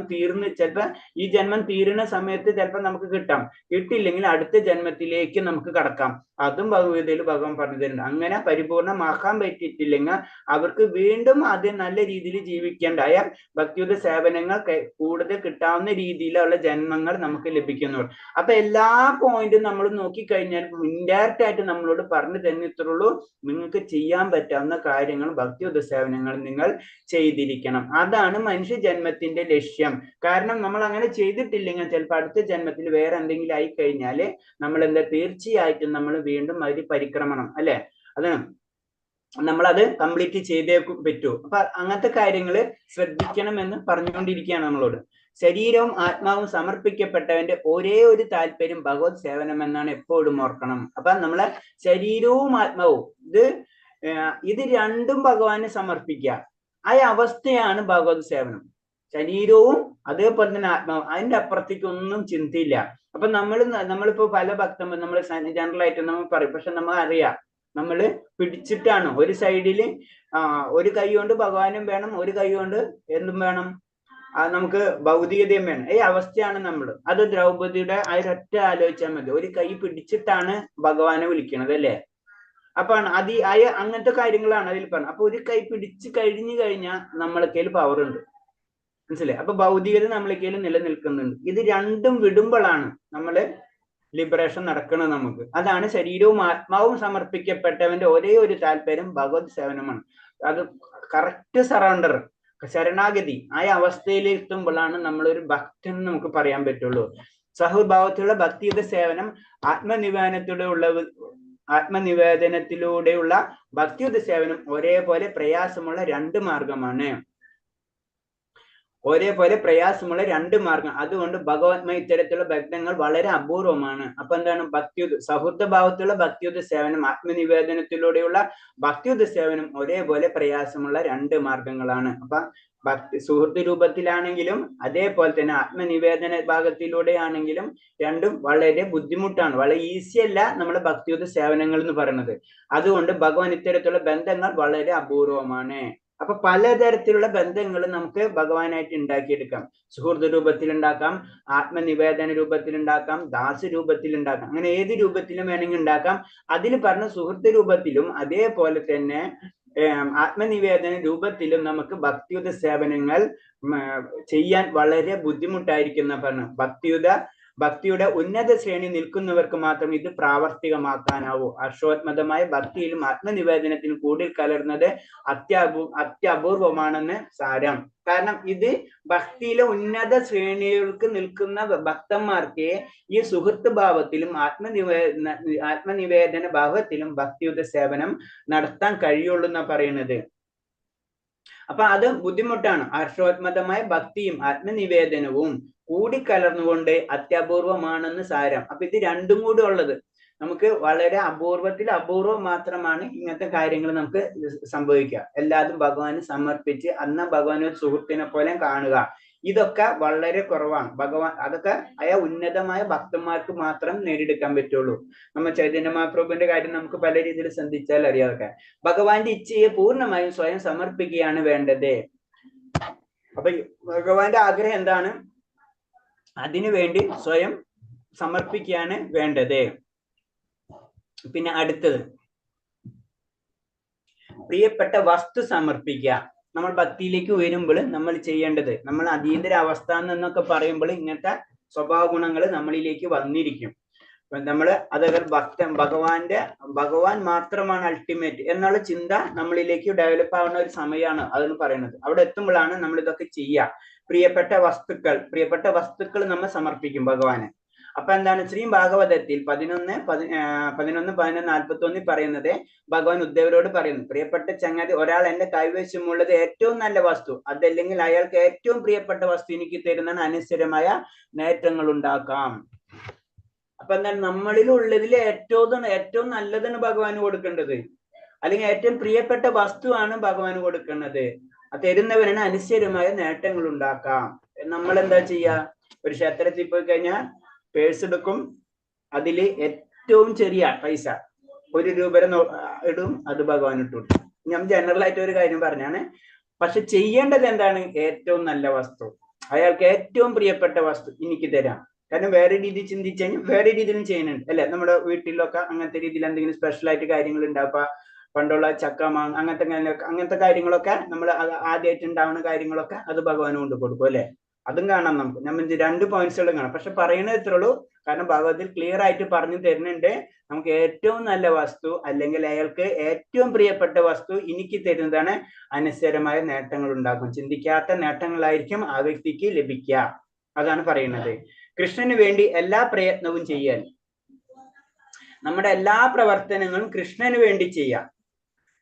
തീരുന്ന സമയത്ത് ചിലപ്പോൾ നമുക്ക് കിട്ടാം, കിട്ടില്ലെങ്കിൽ അടുത്ത ജന്മത്തിലേക്ക് നമുക്ക് കടക്കാം. അതും ഭഗവത്ഗീതയിൽ ഭഗവാൻ പറഞ്ഞു തരുന്നുണ്ട്. അങ്ങനെ പരിപൂർണമാക്കാൻ പറ്റിയിട്ടില്ലെങ്കിൽ അവർക്ക് വീണ്ടും അത് നല്ല രീതിയിൽ ജീവിക്കേണ്ടായ ഭക്തിയുത സേവനങ്ങൾ കൂടുതൽ കിട്ടാവുന്ന രീതിയിലുള്ള ജന്മങ്ങൾ നമുക്ക് ലഭിക്കുന്നു. അപ്പൊ എല്ലാ പോയിന്റും നമ്മൾ നോക്കിക്കഴിഞ്ഞാൽ ഇൻഡയറക്റ്റ് ആയിട്ട് നമ്മളോട് പറഞ്ഞു തന്നെ ഇത്രയുള്ളൂ, നിങ്ങൾക്ക് ചെയ്യാൻ പറ്റാവുന്ന കാര്യങ്ങൾ ഭക്തിയുത സേവനങ്ങൾ നിങ്ങൾ ചെയ്തിരിക്കണം. അതാണ് മനുഷ്യ ജന്മത്തിന്റെ ലക്ഷ്യം. കാരണം നമ്മൾ അങ്ങനെ ചെയ്തിട്ടില്ലെങ്കിൽ ചിലപ്പോൾ അടുത്ത ജന്മത്തിൽ വേറെ എന്തെങ്കിലും ആയി കഴിഞ്ഞാല് നമ്മൾ തീർച്ചയായിട്ടും നമ്മൾ വീണ്ടും അതിൽ പരിക്രമണം, അല്ലെ, അതാണ് നമ്മളത് കംപ്ലീറ്റ് ചെയ്തേ പറ്റൂ. അപ്പൊ അങ്ങനത്തെ കാര്യങ്ങൾ ശ്രദ്ധിക്കണമെന്ന് പറഞ്ഞുകൊണ്ടിരിക്കുകയാണ് നമ്മളോട്. ശരീരവും ആത്മാവും സമർപ്പിക്കപ്പെട്ടവന്റെ ഒരേ ഒരു താല്പര്യം ഭഗവത് സേവനം എന്നാണ് എപ്പോഴും ഓർക്കണം. അപ്പൊ നമ്മളെ ശരീരവും ആത്മാവും ഇത് രണ്ടും ഭഗവാന് സമർപ്പിക്കുക, ആ അവസ്ഥയാണ് ഭഗവത് സേവനം. ശരീരവും അതേപോലെ തന്നെ ആത്മാവും, അതിന്റെ അപ്പുറത്തേക്ക് ഒന്നും ചിന്തയില്ല. അപ്പൊ നമ്മളിപ്പോ പല ഭക്തന്മാർ നമ്മൾ ജനറൽ ആയിട്ട് നമ്മൾ പറയും, പക്ഷെ നമ്മൾ അറിയാം നമ്മൾ പിടിച്ചിട്ടാണ്. ഒരു സൈഡില് ഒരു കൈ കൊണ്ട് ഭഗവാനും വേണം, ഒരു കൈ കൊണ്ട് എന്തും വേണം, നമുക്ക് ഭൗതികതയും വേണം. ഈ അവസ്ഥയാണ് നമ്മൾ. അത് ദ്രൗപദിയുടെ ആ ഒരൊറ്റ ആലോചിച്ചാൽ മതി, ഒരു കൈ പിടിച്ചിട്ടാണ് ഭഗവാനെ വിളിക്കണത്, അല്ലേ. അപ്പൊ അങ്ങനത്തെ കാര്യങ്ങളാണ് അതിൽ പറഞ്ഞത്. അപ്പൊ ഒരു കൈ പിടിച്ചു കഴിഞ്ഞു കഴിഞ്ഞാൽ നമ്മളൊക്കെ പവർ ഉണ്ട്, മനസ്സിലായി. അപ്പൊ ഭൗതികത നമ്മളൊക്കെ നിലനിൽക്കുന്നുണ്ട്. ഇത് രണ്ടും വിടുമ്പോഴാണ് നമ്മള് ലിബറേഷൻ നടക്കണം നമുക്ക്. അതാണ് ശരീരവും ആത്മാവും സമർപ്പിക്കപ്പെട്ടവന്റെ ഒരേ ഒരു താല്പര്യം ഭഗവത് സേവനമാണ്. അത് കറക്റ്റ് സറണ്ടർ, ശരണാഗതി, ആ അവസ്ഥയിൽ എത്തുമ്പോഴാണ് നമ്മളൊരു ഭക്തൻ നമുക്ക് പറയാൻ പറ്റുള്ളൂ. സഹഭാവത്തിലുള്ള ഭക്തിയുത സേവനം ആത്മനിവേദനത്തിലൂടെയുള്ള ഭക്തിയുത സേവനം ഒരേപോലെ പ്രയാസമുള്ള രണ്ട് മാർഗമാണ്. അതുകൊണ്ട് ഭഗവത്മ ഇത്തരത്തിലുള്ള ബന്ധങ്ങൾ വളരെ അപൂർവമാണ്. അപ്പൊ എന്താണ് സൗഹൃദ ഭാവത്തിലുള്ള ഭക്തിയുത സേവനം, ആത്മനിവേദനത്തിലൂടെയുള്ള ഭക്തിയുത സേവനം ഒരേപോലെ പ്രയാസമുള്ള രണ്ട് മാർഗങ്ങളാണ്. അപ്പൊ സുഹൃത്ത് രൂപത്തിലാണെങ്കിലും അതേപോലെ തന്നെ ആത്മനിവേദന ഭാഗത്തിലൂടെ ആണെങ്കിലും രണ്ടും വളരെ ബുദ്ധിമുട്ടാണ്, വളരെ ഈസി അല്ല നമ്മുടെ ഭക്തിയുത സേവനങ്ങൾ എന്ന് പറയുന്നത്. അതുകൊണ്ട് ഭഗവാൻ ഇത്തരത്തിലുള്ള ബന്ധങ്ങൾ വളരെ അപൂർവമാണ്. അപ്പൊ പലതരത്തിലുള്ള ബന്ധങ്ങൾ നമുക്ക് ഭഗവാനായിട്ട് ഉണ്ടാക്കിയെടുക്കാം. സുഹൃത്ത് രൂപത്തിൽ ഉണ്ടാക്കാം, ആത്മനിവേദന രൂപത്തിൽ ഉണ്ടാക്കാം, ദാസ രൂപത്തിൽ ഉണ്ടാക്കാം, അങ്ങനെ ഏത് രൂപത്തിലും വേണമെങ്കിൽ ഉണ്ടാക്കാം. അതിൽ പറഞ്ഞ സുഹൃത്ത് രൂപത്തിലും അതേപോലെ തന്നെ ആത്മനിവേദന രൂപത്തിലും നമുക്ക് ഭക്തിയുത സേവനങ്ങൾ ചെയ്യാൻ വളരെ ബുദ്ധിമുട്ടായിരിക്കുന്ന പറഞ്ഞു. ഭക്തിയുടെ ഉന്നത ശ്രേണി നിൽക്കുന്നവർക്ക് മാത്രം ഇത് പ്രാവർത്തികമാക്കാനാവൂ. ഹർഷോത്മതമായ ഭക്തിയിലും ആത്മനിവേദനത്തിലും കൂടി കലർന്നത് അത്യപൂർവമാണെന്ന് സാരം. കാരണം ഇത് ഭക്തിയിലെ ഉന്നത ശ്രേണികൾക്ക് നിൽക്കുന്ന ഭക്തന്മാർക്ക് ഈ സുഹൃത്ത് ഭാവത്തിലും ആത്മനിവേദന ഭാവത്തിലും ഭക്തിയുത സേവനം നടത്താൻ കഴിയുള്ളൂ എന്നാ പറയുന്നത്. അപ്പൊ അത് ബുദ്ധിമുട്ടാണ്. ഹർഷോത്മതമായ ഭക്തിയും ആത്മനിവേദനവും കൂടിക്കലർന്നുകൊണ്ട് അത്യപൂർവമാണെന്ന് സാരം. അപ്പൊ ഇത് രണ്ടും കൂടി ഉള്ളത് നമുക്ക് വളരെ അപൂർവം മാത്രമാണ് ഇങ്ങനത്തെ കാര്യങ്ങൾ നമുക്ക് സംഭവിക്കുക. എല്ലാതും ഭഗവാന് സമർപ്പിച്ച് ഭഗവാൻ ഒരു സുഹൃത്തിനെ പോലെ കാണുക, ഇതൊക്കെ വളരെ കുറവാണ്. അതൊക്കെ ഉന്നതമായ ഭക്തന്മാർക്ക് മാത്രം നേടിയെടുക്കാൻ പറ്റുള്ളൂ. നമ്മൾ ചൈതന്യ മഹാപ്രഭുവിന്റെ കാര്യം നമുക്ക് പല രീതിയിൽ ചിന്തിച്ചാൽ അറിയാതൊക്കെ. ഭഗവാന്റെ ഇച്ഛയെ പൂർണ്ണമായും സ്വയം സമർപ്പിക്കുകയാണ് വേണ്ടത്. അപ്പൊ ഭഗവാന്റെ ആഗ്രഹം എന്താണ്? അതിനു വേണ്ടി സ്വയം സമർപ്പിക്കുകയാണ് വേണ്ടത്. പിന്നെ അടുത്തത് പ്രിയപ്പെട്ട വസ്തു സമർപ്പിക്കുക. നമ്മൾ ഭക്തിയിലേക്ക് വരുമ്പോൾ നമ്മൾ ചെയ്യേണ്ടത്, നമ്മൾ അതീന്ദ്ര അവസ്ഥ എന്നൊക്കെ പറയുമ്പോൾ ഇങ്ങനത്തെ സ്വഭാവ ഗുണങ്ങൾ നമ്മളിലേക്ക് വന്നിരിക്കും. നമ്മൾ അതേപോലെ ഭഗവാൻ മാത്രമാണ് അൾട്ടിമേറ്റ് എന്നുള്ള ചിന്ത നമ്മളിലേക്ക് ഡെവലപ്പ് ആവുന്ന ഒരു സമയമാണ് അതെന്ന് പറയുന്നത്. അവിടെ എത്തുമ്പോഴാണ് നമ്മൾ ഇതൊക്കെ ചെയ്യുക. പ്രിയപ്പെട്ട വസ്തുക്കൾ നമ്മൾ സമർപ്പിക്കും ഭഗവാന്. അപ്പൊ എന്താണ് ശ്രീ ഭാഗവതത്തിൽ 11:11-41 പറയുന്നത്, ഭഗവാൻ ഉദ്ധവരോട് പറയുന്നു, പ്രിയപ്പെട്ട ചങ്ങാതി, ഒരാൾ എന്റെ കൈവശമുള്ളത് ഏറ്റവും നല്ല വസ്തു, അതല്ലെങ്കിൽ അയാൾക്ക് ഏറ്റവും പ്രിയപ്പെട്ട വസ്തു എനിക്ക് തരുന്ന അനശ്വരമായ നേട്ടങ്ങൾ ഉണ്ടാക്കാം. അപ്പൊ എന്താണ് നമ്മളിലുള്ളതിൽ ഏറ്റവും നല്ലതാണ് ഭഗവാന് കൊടുക്കേണ്ടത്, അല്ലെങ്കിൽ ഏറ്റവും പ്രിയപ്പെട്ട വസ്തുവാണ് ഭഗവാന് കൊടുക്കുന്നത്. തരുന്നവനാണ് അനശ്വരമായ നേട്ടങ്ങൾ ഉണ്ടാക്കാം. നമ്മൾ എന്താ ചെയ്യാ? ഒരു ക്ഷേത്രത്തിൽ പോയി കഴിഞ്ഞാൽ പേഴ്സ് എടുക്കും, അതില് ഏറ്റവും ചെറിയ പൈസ 1 രൂപ ഇടും, അത് ഭഗവാൻ ഇട്ടു. ഞാൻ ജനറൽ ആയിട്ട് ഒരു കാര്യം പറഞ്ഞാണ്. പക്ഷെ ചെയ്യേണ്ടത് എന്താണ്? ഏറ്റവും നല്ല വസ്തു, അയാൾക്ക് ഏറ്റവും പ്രിയപ്പെട്ട വസ്തു എനിക്ക് തരാം. കാരണം വേറെ രീതിയിൽ ചിന്തിച്ചു കഴിഞ്ഞാൽ വേറെ രീതിയിലും ചെയ്യുന്നുണ്ട് അല്ലെ? നമ്മുടെ വീട്ടിലൊക്കെ അങ്ങനത്തെ രീതിയിൽ എന്തെങ്കിലും സ്പെഷ്യൽ ആയിട്ട് കാര്യങ്ങൾ ഉണ്ടാവുക, പണ്ടുള്ള ചക്ക മാങ്ങ അങ്ങനത്തെ കാര്യങ്ങളൊക്കെ നമ്മൾ ആദ്യമായിട്ട് ഉണ്ടാവുന്ന കാര്യങ്ങളൊക്കെ അത് ഭഗവാന് കൊണ്ട് കൊടുക്കും അല്ലെ? അതും കാണാം നമുക്ക്. നമ്മൾ 2 പോയിന്റ്സുകളും കാണാം. പക്ഷെ പറയുന്നത് ഇത്രേ ഉള്ളൂ, കാരണം ഭഗവതിൽ ക്ലിയർ ആയിട്ട് പറഞ്ഞു തരുന്നുണ്ട്, നമുക്ക് ഏറ്റവും നല്ല വസ്തു അല്ലെങ്കിൽ അയാൾക്ക് ഏറ്റവും പ്രിയപ്പെട്ട വസ്തു എനിക്ക് തരുന്നതാണ് അനശ്വരമായ നേട്ടങ്ങൾ ഉണ്ടാക്കും. ചിന്തിക്കാത്ത നേട്ടങ്ങളായിരിക്കും ആ വ്യക്തിക്ക് ലഭിക്കുക. അതാണ് പറയുന്നത്. കൃഷ്ണന് വേണ്ടി എല്ലാ പ്രയത്നവും ചെയ്യാൻ, നമ്മുടെ എല്ലാ പ്രവർത്തനങ്ങളും കൃഷ്ണന് വേണ്ടി ചെയ്യാം.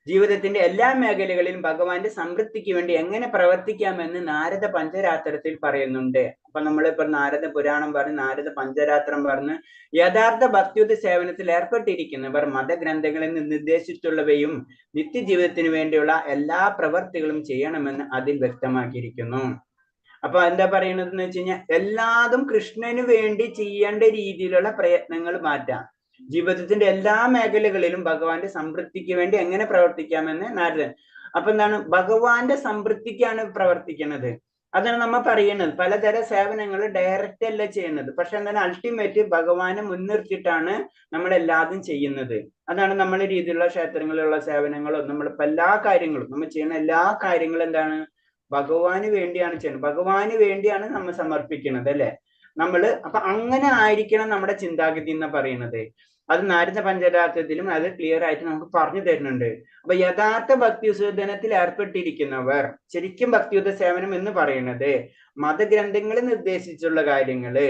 ജീവിതത്തിന്റെ എല്ലാ മേഖലകളിലും ഭഗവാന്റെ സംതൃപ്തിക്ക് വേണ്ടി എങ്ങനെ പ്രവർത്തിക്കാമെന്ന് നാരദ പഞ്ചരാത്രത്തിൽ പറയുന്നുണ്ട്. അപ്പൊ നമ്മളിപ്പോ നാരദ പുരാണം പറഞ്ഞ്, നാരദ പഞ്ചരാത്രം പറഞ്ഞ്, യഥാർത്ഥ ഭക്തിയുത സേവനത്തിൽ ഏർപ്പെട്ടിരിക്കുന്നവർ മതഗ്രന്ഥങ്ങളിൽ നിർദ്ദേശിച്ചുള്ളവയും നിത്യജീവിതത്തിന് വേണ്ടിയുള്ള എല്ലാ പ്രവർത്തികളും ചെയ്യണമെന്ന് അതിൽ വ്യക്തമാക്കിയിരിക്കുന്നു. അപ്പൊ എന്താ പറയണത് എന്ന് വെച്ച് കഴിഞ്ഞാൽ, എല്ലാതും കൃഷ്ണന് വേണ്ടി ചെയ്യേണ്ട രീതിയിലുള്ള പ്രയത്നങ്ങൾ മാറ്റാം. ജീവിതത്തിന്റെ എല്ലാ മേഖലകളിലും ഭഗവാന്റെ സംതൃപ്തിക്ക് വേണ്ടി എങ്ങനെ പ്രവർത്തിക്കാമെന്ന് നാരദൻ. അപ്പൊ എന്താണ്? ഭഗവാന്റെ സംതൃപ്തിക്കാണ് പ്രവർത്തിക്കുന്നത്. അതാണ് നമ്മൾ പറയുന്നത്. പലതരം സേവനങ്ങൾ ഡയറക്റ്റ് അല്ല ചെയ്യുന്നത്, പക്ഷെ എന്താണ് അൾട്ടിമേറ്റ് ഭഗവാനെ മുൻനിർത്തിയിട്ടാണ് നമ്മൾ എല്ലാതും ചെയ്യുന്നത്. അതാണ് നമ്മുടെ രീതിയിലുള്ള ക്ഷേത്രങ്ങളിലുള്ള സേവനങ്ങളും നമ്മളിപ്പോ എല്ലാ കാര്യങ്ങളും നമ്മൾ ചെയ്യുന്ന എല്ലാ കാര്യങ്ങളും എന്താണ്? ഭഗവാന് വേണ്ടിയാണ് ചെയ്യുന്നത്, ഭഗവാന് വേണ്ടിയാണ് നമ്മൾ സമർപ്പിക്കുന്നത് അല്ലെ? അപ്പൊ അങ്ങനെ ആയിരിക്കണം നമ്മുടെ ചിന്താഗതി എന്ന് പറയുന്നത്. അത് നാരദ പഞ്ചരാത്രത്തിലും അത് ക്ലിയർ ആയിട്ട് നമുക്ക് പറഞ്ഞു തരുന്നുണ്ട്. അപ്പൊ യഥാർത്ഥ ഭക്തിയുദ്ധനത്തിൽ ഏർപ്പെട്ടിരിക്കുന്നവർ, ശരിക്കും ഭക്തിയുദ്ധ സേവനം എന്ന് പറയുന്നത് മതഗ്രന്ഥങ്ങളിൽ നിർദ്ദേശിച്ചുള്ള കാര്യങ്ങള്,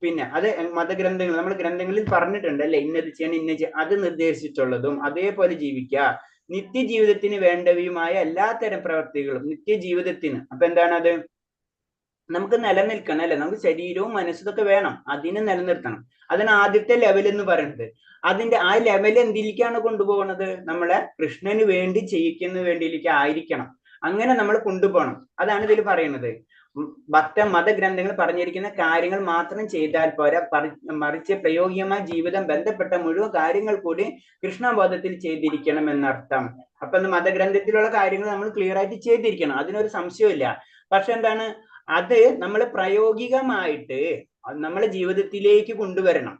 പിന്നെ അത് മതഗ്രന്ഥങ്ങൾ നമ്മൾ ഗ്രന്ഥങ്ങളിൽ പറഞ്ഞിട്ടുണ്ട് അല്ലെ, ഇന്നത് ചെയ്യണം അത് നിർദ്ദേശിച്ചിട്ടുള്ളതും അതേപോലെ ജീവിക്കുക. നിത്യജീവിതത്തിന് വേണ്ടവയുമായ എല്ലാത്തരം പ്രവർത്തികളും നിത്യജീവിതത്തിന്. അപ്പൊ എന്താണ് അത്? നമുക്ക് നിലനിൽക്കണം അല്ലെ? നമുക്ക് ശരീരവും മനസ്സൊക്കെ വേണം, അതിനെ നിലനിർത്തണം. അതിന് ആദ്യത്തെ ലെവൽ എന്ന് പറയുന്നത്. അതിന്റെ ആ ലെവൽ എന്തിലേക്കാണ് കൊണ്ടുപോകുന്നത്? നമ്മളെ കൃഷ്ണന് വേണ്ടി ചെയ്യിക്കുന്ന വേണ്ടിയിലേക്ക് ആയിരിക്കണം. അങ്ങനെ നമ്മൾ കൊണ്ടുപോകണം. അതാണ് ഇതിൽ പറയുന്നത്. മതഗ്രന്ഥങ്ങൾ പറഞ്ഞിരിക്കുന്ന കാര്യങ്ങൾ മാത്രം ചെയ്താൽ പോരാ, മറിച്ച് പ്രായോഗികമായ ജീവിതം ബന്ധപ്പെട്ട മുഴുവൻ കാര്യങ്ങൾ കൂടി കൃഷ്ണബോധത്തിൽ ചെയ്തിരിക്കണം എന്നർത്ഥം. അപ്പൊ മതഗ്രന്ഥത്തിലുള്ള കാര്യങ്ങൾ നമ്മൾ ക്ലിയർ ആയിട്ട് ചെയ്തിരിക്കണം, അതിനൊരു സംശയമില്ല. പക്ഷെ എന്താണ്? അത് നമ്മൾ പ്രായോഗികമായിട്ട് നമ്മളെ ജീവിതത്തിലേക്ക് കൊണ്ടുവരണം.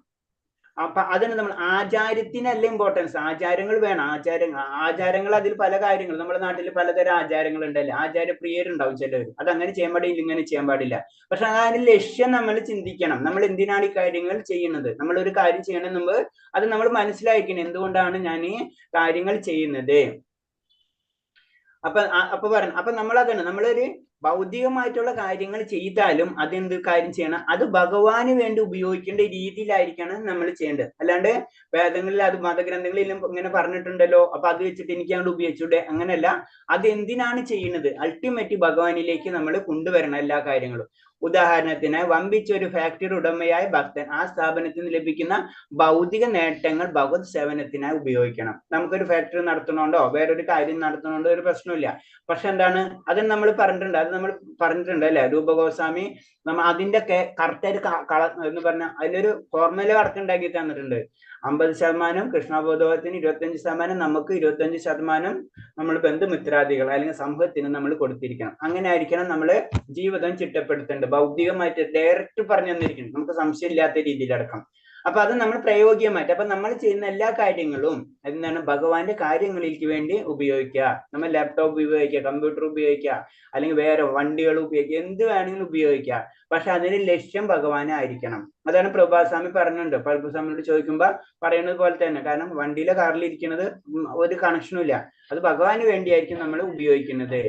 അപ്പൊ അതിന് നമ്മൾ ആചാരത്തിനല്ല ഇമ്പോർട്ടൻസ്. ആചാരങ്ങൾ വേണം, ആചാരങ്ങൾ അതിൽ പല കാര്യങ്ങൾ. നമ്മുടെ നാട്ടിൽ പലതരം ആചാരങ്ങൾ ഉണ്ടല്ലേ, ആചാരപ്രിയരുണ്ടാവും ചിലർ. അത് അങ്ങനെ ചെയ്യാൻ പാടില്ല, ഇങ്ങനെ ചെയ്യാൻ പാടില്ല. പക്ഷെ അതിന് ലക്ഷ്യം നമ്മൾ ചിന്തിക്കണം. നമ്മൾ എന്തിനാണ് ഈ കാര്യങ്ങൾ ചെയ്യുന്നത്? നമ്മൾ ഒരു കാര്യം ചെയ്യണ മുമ്പ് അത് നമ്മൾ മനസ്സിലാക്കണം, എന്തുകൊണ്ടാണ് ഞാൻ ഈ കാര്യങ്ങൾ ചെയ്യുന്നത്. അപ്പൊ പറഞ്ഞു. അപ്പൊ നമ്മളതാണ്, നമ്മളൊരു ഭൗതികമായിട്ടുള്ള കാര്യങ്ങൾ ചെയ്താലും അതെന്ത് കാര്യം ചെയ്യണം? അത് ഭഗവാന് വേണ്ടി ഉപയോഗിക്കേണ്ട രീതിയിലായിരിക്കണം നമ്മൾ ചെയ്യേണ്ടത്. അല്ലാണ്ട് വേദങ്ങളിൽ അത് മതഗ്രന്ഥങ്ങളിലും ഇങ്ങനെ പറഞ്ഞിട്ടുണ്ടല്ലോ, അപ്പൊ അത് വെച്ചിട്ട് എനിക്ക് അങ്ങോട്ട് ഉപയോഗിച്ചൂടെ? അങ്ങനെയല്ല. അത് എന്തിനാണ് ചെയ്യുന്നത്? അൾട്ടിമേറ്റ് ഭഗവാനിലേക്ക് നമ്മൾ കൊണ്ടുവരണം എല്ലാ കാര്യങ്ങളും. ഉദാഹരണത്തിന് വമ്പിച്ച ഒരു ഫാക്ടറി ഉടമയായ ഭക്തൻ ആ സ്ഥാപനത്തിൽ നിന്ന് ലഭിക്കുന്ന ഭൗതിക നേട്ടങ്ങൾ ഭഗവത് സേവനത്തിനായി ഉപയോഗിക്കണം. നമുക്കൊരു ഫാക്ടറി നടത്തണോണ്ടോ വേറൊരു കാര്യം നടത്തണോണ്ടോ ഒരു പ്രശ്നമില്ല. പക്ഷെ എന്താണ്? അത് നമ്മൾ പറഞ്ഞിട്ടുണ്ട് അല്ലെ? രൂപഗോസ്വാമി അതിന്റെ കറക്റ്റ് ആയിട്ട് എന്ന് പറഞ്ഞാൽ അതിലൊരു ഫോർമുല വർക്ക് ഉണ്ടാക്കി തന്നിട്ടുണ്ട്. 50% കൃഷ്ണബോധത്തിന്, 25%, നമുക്ക് 25% നമ്മൾ ബന്ധുമിത്രാദികൾ അല്ലെങ്കിൽ സമൂഹത്തിന് നമ്മൾ കൊടുത്തിരിക്കണം. അങ്ങനെ ആയിരിക്കണം നമ്മൾ ജീവിതം ചിട്ടപ്പെടുത്തേണ്ടത്. ഭൗതികമായിട്ട് ഡയറക്റ്റ് പറഞ്ഞു തന്നിരിക്കണം, നമുക്ക് സംശയമില്ലാത്ത രീതിയിലടക്കം. അപ്പൊ അത് നമ്മൾ പ്രായോഗികമായിട്ട്, അപ്പൊ നമ്മൾ ചെയ്യുന്ന എല്ലാ കാര്യങ്ങളും എന്താണ് ഭഗവാന്റെ കാര്യങ്ങളിലേക്ക് വേണ്ടി ഉപയോഗിക്കുക. നമ്മൾ ലാപ്ടോപ്പ് ഉപയോഗിക്കുക, കമ്പ്യൂട്ടർ ഉപയോഗിക്കുക, അല്ലെങ്കിൽ വേറെ വണ്ടികൾ ഉപയോഗിക്കുക, എന്ത് വേണമെങ്കിലും ഉപയോഗിക്കുക. പക്ഷെ അതിന് ലക്ഷ്യം ഭഗവാനായിരിക്കണം. അതാണ് പ്രഭുപാദസ്വാമി പറഞ്ഞിട്ടുണ്ട്. പ്രഭുസ്വാമിയോട് ചോദിക്കുമ്പോ പറയുന്നത് പോലെ തന്നെ, കാരണം വണ്ടിയിലെ കാറിൽ ഇരിക്കുന്നത് ഒരു കണക്ഷനും ഇല്ല, അത് ഭഗവാന് വേണ്ടിയായിരിക്കും നമ്മൾ ഉപയോഗിക്കുന്നത്.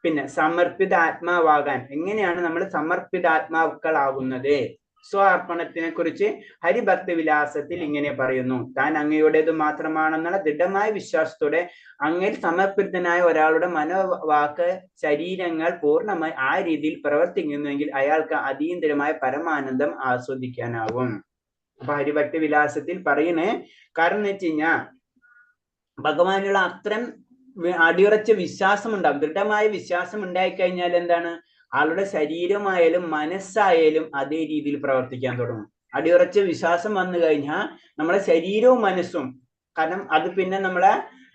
പിന്നെ സമർപ്പിത ആത്മാവാകാൻ, എങ്ങനെയാണ് നമ്മൾ സമർപ്പിതാത്മാക്കളാകുന്നത്? സ്വാർപ്പണത്തിനെ കുറിച്ച് ഹരിഭക്തി വിലാസത്തിൽ ഇങ്ങനെ പറയുന്നു: താൻ അങ്ങയുടേത് മാത്രമാണെന്നുള്ള ദൃഢമായ വിശ്വാസത്തോടെ അങ്ങയിൽ സമർപ്പിതനായ ഒരാളുടെ മനോവാക്ക് ശരീരങ്ങൾ പൂർണ്ണമായി ആ രീതിയിൽ പ്രവർത്തിക്കുന്നുവെങ്കിൽ അയാൾക്ക് അതീന്ദ്രമായ പരമാനന്ദം ആസ്വദിക്കാനാവും. അപ്പൊ ഹരിഭക്തി വിലാസത്തിൽ പറയുന്നേ കാരണം എന്ന് വെച്ച് കഴിഞ്ഞാൽ ഭഗവാനുള്ള അത്രയും അടിയുറച്ച വിശ്വാസം ഉണ്ടാകും. ദൃഢമായ വിശ്വാസം ഉണ്ടായിക്കഴിഞ്ഞാൽ എന്താണ്, ആളുടെ ശരീരമായാലും മനസ്സായാലും അതേ രീതിയിൽ പ്രവർത്തിക്കാൻ തുടങ്ങും. അടിയുറച്ച വിശ്വാസം വന്നു കഴിഞ്ഞാൽ നമ്മളെ ശരീരവും മനസ്സും, കാരണം അത് പിന്നെ നമ്മളെ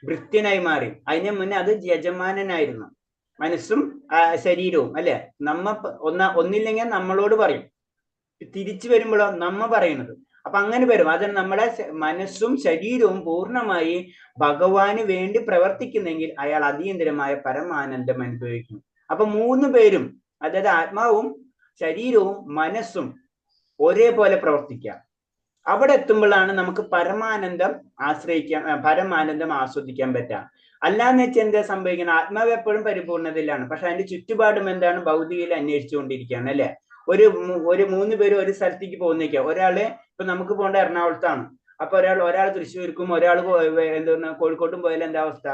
ഭൃത്യനായി മാറി. അതിന് മുന്നേ അത് യജമാനനായിരുന്നു, മനസ്സും ശരീരവും അല്ലെ. ഒന്നില്ലെങ്കിൽ നമ്മളോട് പറയും, തിരിച്ചു വരുമ്പോഴോ നമ്മ പറയുന്നത്. അപ്പൊ അങ്ങനെ വരും. അതിന് നമ്മുടെ മനസ്സും ശരീരവും പൂർണ്ണമായി ഭഗവാന് വേണ്ടി പ്രവർത്തിക്കുന്നെങ്കിൽ അയാൾ അതീന്ദ്രമായ പരമാനന്ദം അനുഭവിക്കും. അപ്പൊ 3 പേരും, അതായത് ആത്മാവും ശരീരവും മനസ്സും ഒരേപോലെ പ്രവർത്തിക്കുക. അവിടെ എത്തുമ്പോഴാണ് നമുക്ക് പരമാനന്ദം ആസ്വദിക്കാൻ പറ്റുക. അല്ലാന്ന് വെച്ചാൽ എന്താ സംഭവിക്കുന്നത്, ആത്മാവ് എപ്പോഴും പരിപൂർണതയിലാണ്, പക്ഷെ അതിന്റെ ചുറ്റുപാടും എന്താണ്, ഭൗതികയിൽ അന്വേഷിച്ചുകൊണ്ടിരിക്കുകയാണ് അല്ലെ. ഒരു 3 പേര് ഒരു സ്ഥലത്തേക്ക് പോകുന്നേക്കുക. ഒരാള് ഇപ്പൊ നമുക്ക് പോകേണ്ട എറണാകുളത്താണ്, അപ്പൊ ഒരാൾ തൃശ്ശൂർക്കും ഒരാൾ എന്താ കോഴിക്കോട്ടും പോയാലും എന്താ അവസ്ഥ,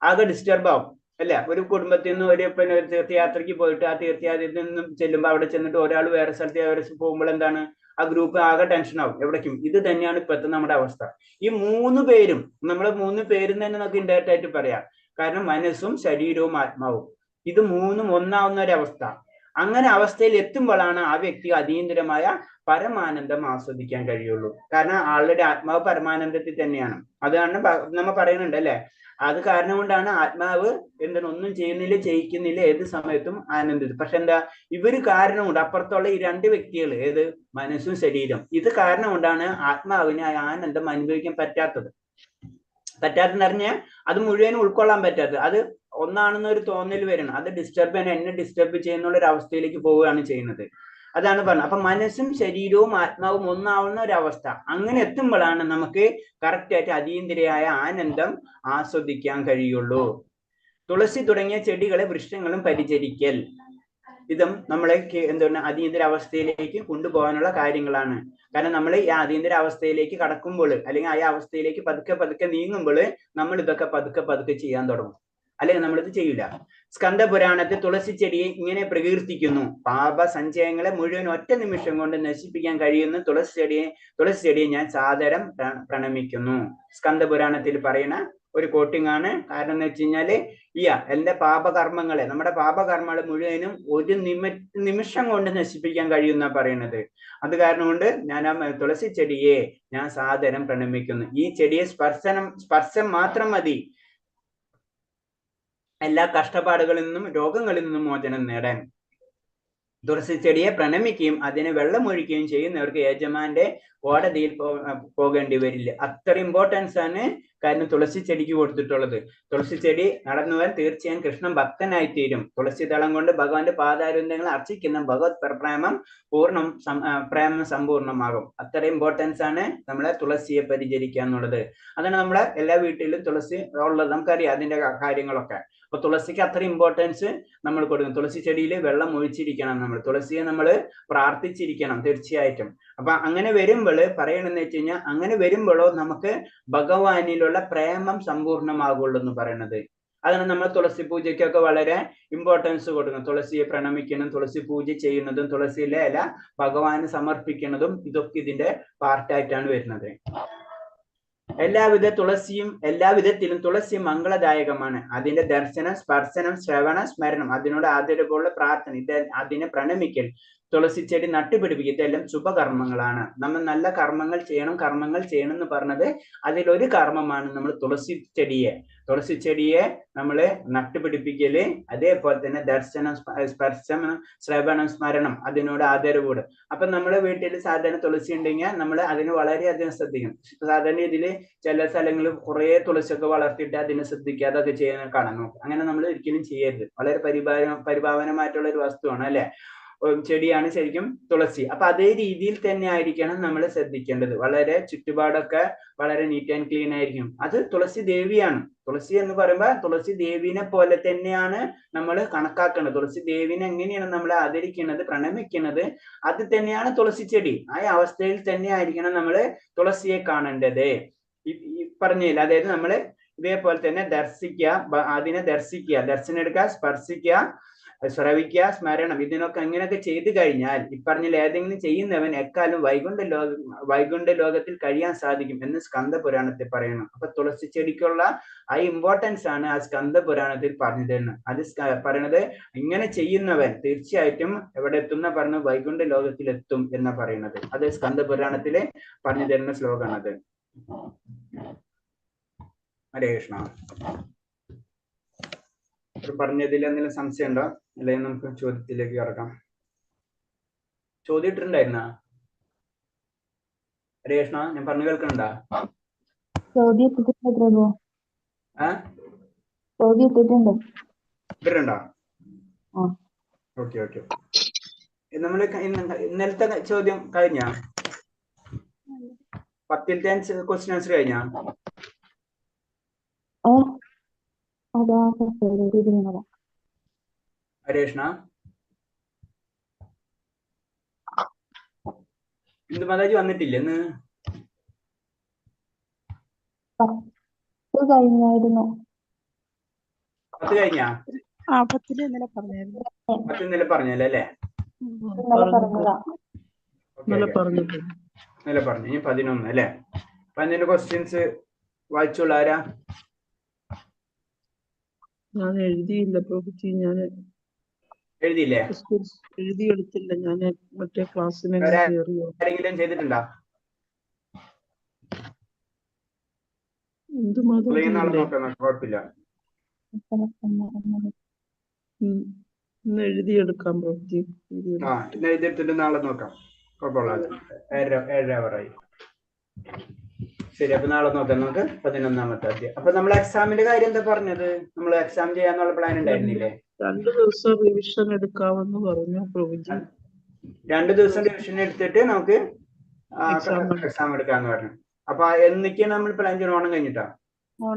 ആകെ ഡിസ്റ്റർബ് ആവും അല്ലെ. ഒരു കുടുംബത്തിൽ നിന്ന് ഒരു തീർത്ഥയാത്രയ്ക്ക് പോയിട്ട് ആ തീർത്ഥയാത്രയിൽ നിന്നും ചെല്ലുമ്പോൾ അവിടെ ചെന്നിട്ട് ഒരാൾ വേറെ സ്ഥലത്ത് പോകുമ്പോൾ എന്താണ്, ആ ഗ്രൂപ്പ് ആകെ ടെൻഷൻ ആവും എവിടേക്കും. ഇത് തന്നെയാണ് ഇപ്പോഴത്തെ നമ്മുടെ അവസ്ഥ. ഈ 3 പേരും, നമ്മളെ 3 പേരും തന്നെ നമുക്ക് ഇൻഡയറക്റ്റ് ആയിട്ട് പറയാം. കാരണം മനസ്സും ശരീരവും ആത്മാവും ഇത് 3ഉം ഒന്നാവുന്ന ഒരവസ്ഥ. അങ്ങനെ അവസ്ഥയിൽ എത്തുമ്പോഴാണ് ആ വ്യക്തി അതീന്ദ്രമായ പരമാനന്ദം ആസ്വദിക്കാൻ കഴിയുള്ളൂ. കാരണം ആളുടെ ആത്മാവ് പരമാനന്ദത്തിൽ തന്നെയാണ്. അതാണ് നമ്മ പറയുന്നുണ്ട് അല്ലെ. അത് കാരണം കൊണ്ടാണ് ആത്മാവ് എന്താണ് ഒന്നും ചെയ്യുന്നില്ല, ചെയ്യിക്കുന്നില്ല, ഏത് സമയത്തും ആനന്ദിത്. പക്ഷെ എന്താ, ഇവര് കാരണമുണ്ട്. അപ്പുറത്തുള്ള ഈ 2 വ്യക്തികൾ, ഏത് മനസ്സും ശരീരം, ഇത് കാരണം കൊണ്ടാണ് ആത്മാവിന് ആ ആനന്ദം അനുഭവിക്കാൻ പറ്റാത്തെന്ന് പറഞ്ഞാൽ അത് മുഴുവനും ഉൾക്കൊള്ളാൻ പറ്റാത്തത്. അത് ഒന്നാണെന്ന ഒരു തോന്നൽ വരണം, അത് എന്നെ ഡിസ്റ്റർബ് ചെയ്യുന്ന ഒരു അവസ്ഥയിലേക്ക് പോവുകയാണ് ചെയ്യുന്നത്. അതാണ് പറഞ്ഞത്. അപ്പൊ മനസ്സും ശരീരവും ആത്മാവും ഒന്നാവുന്ന ഒരു അവസ്ഥ, അങ്ങനെ എത്തുമ്പോഴാണ് നമുക്ക് കറക്റ്റ് ആയിട്ട് അതീന്ദ്രിയായ ആനന്ദം ആസ്വദിക്കാൻ കഴിയുള്ളൂ. തുളസി തുടങ്ങിയ ചെടികളെ വൃക്ഷങ്ങളും പരിചരിക്കൽ, ഇതും നമ്മളെ എന്താണ് അതീന്ദ്ര അവസ്ഥയിലേക്ക് കൊണ്ടുപോകാനുള്ള കാര്യങ്ങളാണ്. കാരണം നമ്മൾ ഈ അതീന്ദ്ര അവസ്ഥയിലേക്ക് കടക്കുമ്പോൾ, അല്ലെങ്കിൽ ആ അവസ്ഥയിലേക്ക് പതുക്കെ നീങ്ങുമ്പോൾ നമ്മൾ ഇതൊക്കെ പതുക്കെ ചെയ്യാൻ തുടങ്ങും, അല്ലെങ്കിൽ നമ്മളിത് ചെയ്യില്ല. സ്കന്ദ പുരാണത്തിൽ തുളസി ചെടിയെ ഇങ്ങനെ പ്രകീർത്തിക്കുന്നു: പാപ സഞ്ചയങ്ങളെ മുഴുവൻ ഒറ്റ നിമിഷം കൊണ്ട് നശിപ്പിക്കാൻ കഴിയുന്ന തുളസി ചെടിയെ ഞാൻ സാദരം പ്രണമിക്കുന്നു. സ്കന്ദ പുരാണത്തിൽ പറയുന്ന ഒരു കോട്ടിംഗ് ആണ്. കാരണം എന്ന് വെച്ച് കഴിഞ്ഞാല് എന്റെ പാപകർമ്മങ്ങളെ, നമ്മുടെ പാപകർമ്മങ്ങളെ മുഴുവനും ഒരു നിമിഷം കൊണ്ട് നശിപ്പിക്കാൻ കഴിയുന്ന പറയുന്നത്. അത് കാരണം കൊണ്ട് ഞാൻ ആ തുളസി ചെടിയെ ഞാൻ സാദരം പ്രണമിക്കുന്നു. ഈ ചെടിയെ സ്പർശം മാത്രം മതി എല്ലാ കഷ്ടപ്പാടുകളിൽ നിന്നും രോഗങ്ങളിൽ നിന്നും മോചനം നേടാൻ. തുളസി ചെടിയെ പ്രണമിക്കുകയും അതിനെ വെള്ളമൊഴിക്കുകയും ചെയ്യുന്നവർക്ക് യജമാന്റെ കോടതിയിൽ പോകേണ്ടി വരില്ല. അത്ര ഇമ്പോർട്ടൻസ് ആണ് കാരണം തുളസി ചെടിക്ക് കൊടുത്തിട്ടുള്ളത്. തുളസി ചെടി നടന്നു വരാൻ തീർച്ചയായും കൃഷ്ണൻ ഭക്തനായി തീരും. തുളസി ദളം കൊണ്ട് ഭഗവാന്റെ പാദാരവിന്ദങ്ങൾ അർച്ചിക്കുന്ന ഭഗവത് പ്രേമം സമ്പൂർണ്ണമാകും. അത്ര ഇമ്പോർട്ടൻസ് ആണ് നമ്മളെ തുളസിയെ പരിചരിക്കുക എന്നുള്ളത്. അതാണ് നമ്മളെ എല്ലാ വീട്ടിലും തുളസി ഉള്ളത്, നമുക്കറിയാം അതിന്റെ കാര്യങ്ങളൊക്കെ. അപ്പൊ തുളസിക്ക് അത്ര ഇമ്പോർട്ടൻസ് നമ്മൾ കൊടുക്കും. തുളസി ചെടിയിൽ വെള്ളം ഒഴിച്ചിരിക്കണം, നമ്മൾ തുളസിയെ നമ്മൾ പ്രാർത്ഥിച്ചിരിക്കണം തീർച്ചയായിട്ടും. അപ്പൊ അങ്ങനെ വരുമ്പോൾ പറയണെന്ന് വെച്ച് കഴിഞ്ഞാൽ, അങ്ങനെ വരുമ്പോഴോ നമുക്ക് ഭഗവാനിലുള്ള പ്രേമം സമ്പൂർണ്ണമാകുള്ളൂ എന്ന് പറയുന്നത്. അതാണ് നമ്മൾ തുളസി പൂജയ്ക്കൊക്കെ വളരെ ഇമ്പോർട്ടൻസ് കൊടുക്കണം. തുളസിയെ പ്രണമിക്കണം, തുളസി പൂജ ചെയ്യുന്നതും തുളസിയിലെ ഇല ഭഗവാന് സമർപ്പിക്കുന്നതും ഇതൊക്കെ ഇതിന്റെ പാർട്ടായിട്ടാണ് വരുന്നത്. എല്ലാവിധ തുളസിയും എല്ലാവിധത്തിലും തുളസി മംഗളദായകമാണ്. അതിന്റെ ദർശനം, സ്പർശനം, ശ്രവണ, സ്മരണം, അതിനോട് ആദരവുള്ള പ്രാർത്ഥന, ഇത് അതിനെ പ്രണമിക്കൽ, തുളസി ചെടി നട്ടുപിടിപ്പിക്കുക, ഇതെല്ലാം ശുഭകർമ്മങ്ങളാണ്. നമ്മൾ നല്ല കർമ്മങ്ങൾ ചെയ്യണം എന്ന് പറഞ്ഞത് അതിലൊരു കർമ്മമാണ് നമ്മൾ തുളസി ചെടിയെ നമ്മൾ നട്ടുപിടിപ്പിക്കല്. അതേപോലെ തന്നെ ദർശനം, സ്പർശനം, ശ്രവണം, സ്മരണം, അതിനോട് ആദരവോട്. അപ്പൊ നമ്മുടെ വീട്ടിൽ സാധാരണ തുളസി ഉണ്ടെങ്കിൽ നമ്മൾ അതിന് വളരെയധികം ശ്രദ്ധിക്കണം. സാധാരണ ഇതില് ചില സ്ഥലങ്ങളിൽ കുറെ തുളസിയൊക്കെ വളർത്തിയിട്ട് അതിനെ ശ്രദ്ധിക്കാതെ അതൊക്കെ ചെയ്യാൻ കാണാൻ നോക്കും. അങ്ങനെ നമ്മൾ ഒരിക്കലും ചെയ്യരുത്. വളരെ പരിപാവനമായിട്ടുള്ള ഒരു വസ്തുവാണ് അല്ലെ, ചെടിയാണ് ശരിക്കും തുളസി. അപ്പൊ അതേ രീതിയിൽ തന്നെ ആയിരിക്കണം നമ്മൾ ശ്രദ്ധിക്കേണ്ടത്. വളരെ ചുറ്റുപാടൊക്കെ വളരെ നീറ്റ് ആൻഡ് ക്ലീൻ ആയിരിക്കും. അത് തുളസി ദേവിയാണ്. തുളസി എന്ന് പറയുമ്പോൾ തുളസി ദേവിനെ പോലെ തന്നെയാണ് നമ്മൾ കണക്കാക്കേണ്ടത്. തുളസി ദേവിനെ എങ്ങനെയാണ് നമ്മൾ ആദരിക്കുന്നത്, പ്രണമിക്കുന്നത്, അത് തന്നെയാണ് തുളസി ചെടി. ആ അവസ്ഥയിൽ തന്നെ ആയിരിക്കണം നമ്മൾ തുളസിയെ കാണേണ്ടത്. ഈ പറഞ്ഞില്ല, അതായത് നമ്മൾ ഇതേപോലെ തന്നെ അതിനെ ദർശനം എടുക്കുക, സ്പർശിക്കുക, ശ്രവിക്കുക, സ്മരണം, ഇതിനൊക്കെ അങ്ങനെയൊക്കെ ചെയ്തു കഴിഞ്ഞാൽ ഈ പറഞ്ഞ ഏതെങ്കിലും ചെയ്യുന്നവൻ എക്കാലം വൈകുണ്ഠ ലോകത്തിൽ കഴിയാൻ സാധിക്കും എന്ന് സ്കന്ദ പുരാണത്തിൽ പറയുന്നു. അപ്പൊ തുളസി ചെടിക്കുള്ള ആ ഇമ്പോർട്ടൻസ് ആണ് ആ സ്കന്ദ പുരാണത്തിൽ പറഞ്ഞു തരുന്നത്. അത് പറയണത് ഇങ്ങനെ ചെയ്യുന്നവൻ തീർച്ചയായിട്ടും എവിടെ എത്തുന്ന പറഞ്ഞു, വൈകുണ്ഠ ലോകത്തിൽ എത്തും എന്നാ പറയുന്നത്. അത് സ്കന്ദ പുരാണത്തില് പറഞ്ഞു തരുന്ന ശ്ലോകമാണത്. ഹരേ കൃഷ്ണ. പറഞ്ഞതിൽ എന്തെങ്കിലും സംശയം ഉണ്ടോ? അല്ലെങ്കിൽ നമുക്ക് ചോദ്യത്തിലേക്ക് കിടക്കാം. ചോദ്യം ഇട്ടിട്ടുണ്ടായിരുന്ന ഹരേ കൃഷ്ണ, ഞാൻ പറഞ്ഞു കേൾക്കണ്ട? ഇട്ടിട്ടുണ്ടോ? Okay okay. നമ്മള് ഇന്നലത്തെ ചോദ്യം കഴിഞ്ഞ 10ത്തെ ക്വസ്റ്റ്യൻ ആൻസർ കഴിഞ്ഞ? ഹരേഷ്ണ, എന്ത് മാതാജി വന്നിട്ടില്ല ഇന്ന്? കഴിഞ്ഞായിരുന്നു. 10 കഴിഞ്ഞ? 10 ഇന്നലെ പറഞ്ഞായിരുന്നു. 10 ഇന്നലെ പറഞ്ഞല്ലേ അല്ലേ? ഇന്നലെ പറഞ്ഞു. ഇനി 11 അല്ലേ? അപ്പൊ അതിന്റെ ക്വസ്റ്റ്യൻസ് വായിച്ചോളൂ. ആരാ? ഞാൻ എഴുതിയില്ല പ്രഭുജി. ഞാൻ എഴുതിയില്ലേ? എഴുതിയെടുത്തില്ല. ഞാൻ മറ്റേ ക്ലാസ്സിന് ആരെങ്കിലും ചെയ്തിട്ടുണ്ടോ? കുഴപ്പമില്ല, ഇന്ന് എഴുതിയെടുക്കാം പ്രഭുജി. ഇന്ന് എഴുതിയെടുത്തിട്ട് നാളെ നോക്കാം. കുഴപ്പമില്ല. 7:00 ശരി. അപ്പൊ നാളെ നോക്കാം. നമുക്ക് 11ാമത്തെ അധ്യായം. അപ്പൊ നമ്മൾ എക്സാമിന്റെ കാര്യം എന്താ പറഞ്ഞത്? നമ്മൾ എക്സാം ചെയ്യാന്നുള്ള പ്ലാൻ ഉണ്ടായിരുന്നില്ലേ? 2 ദിവസം റിവിഷൻ എടുക്കാമെന്ന് പറഞ്ഞു പ്രഭുജി. 2 ദിവസം റിവിഷൻ എടുത്തിട്ട് നമുക്ക് എക്സാം എടുക്കാന്ന് പറഞ്ഞു. അപ്പൊ എന്നൊക്കെയാണ് നമ്മൾ പ്ലാൻ ചെയ്യണം? ഓണം കഴിഞ്ഞിട്ടാ? 6ാം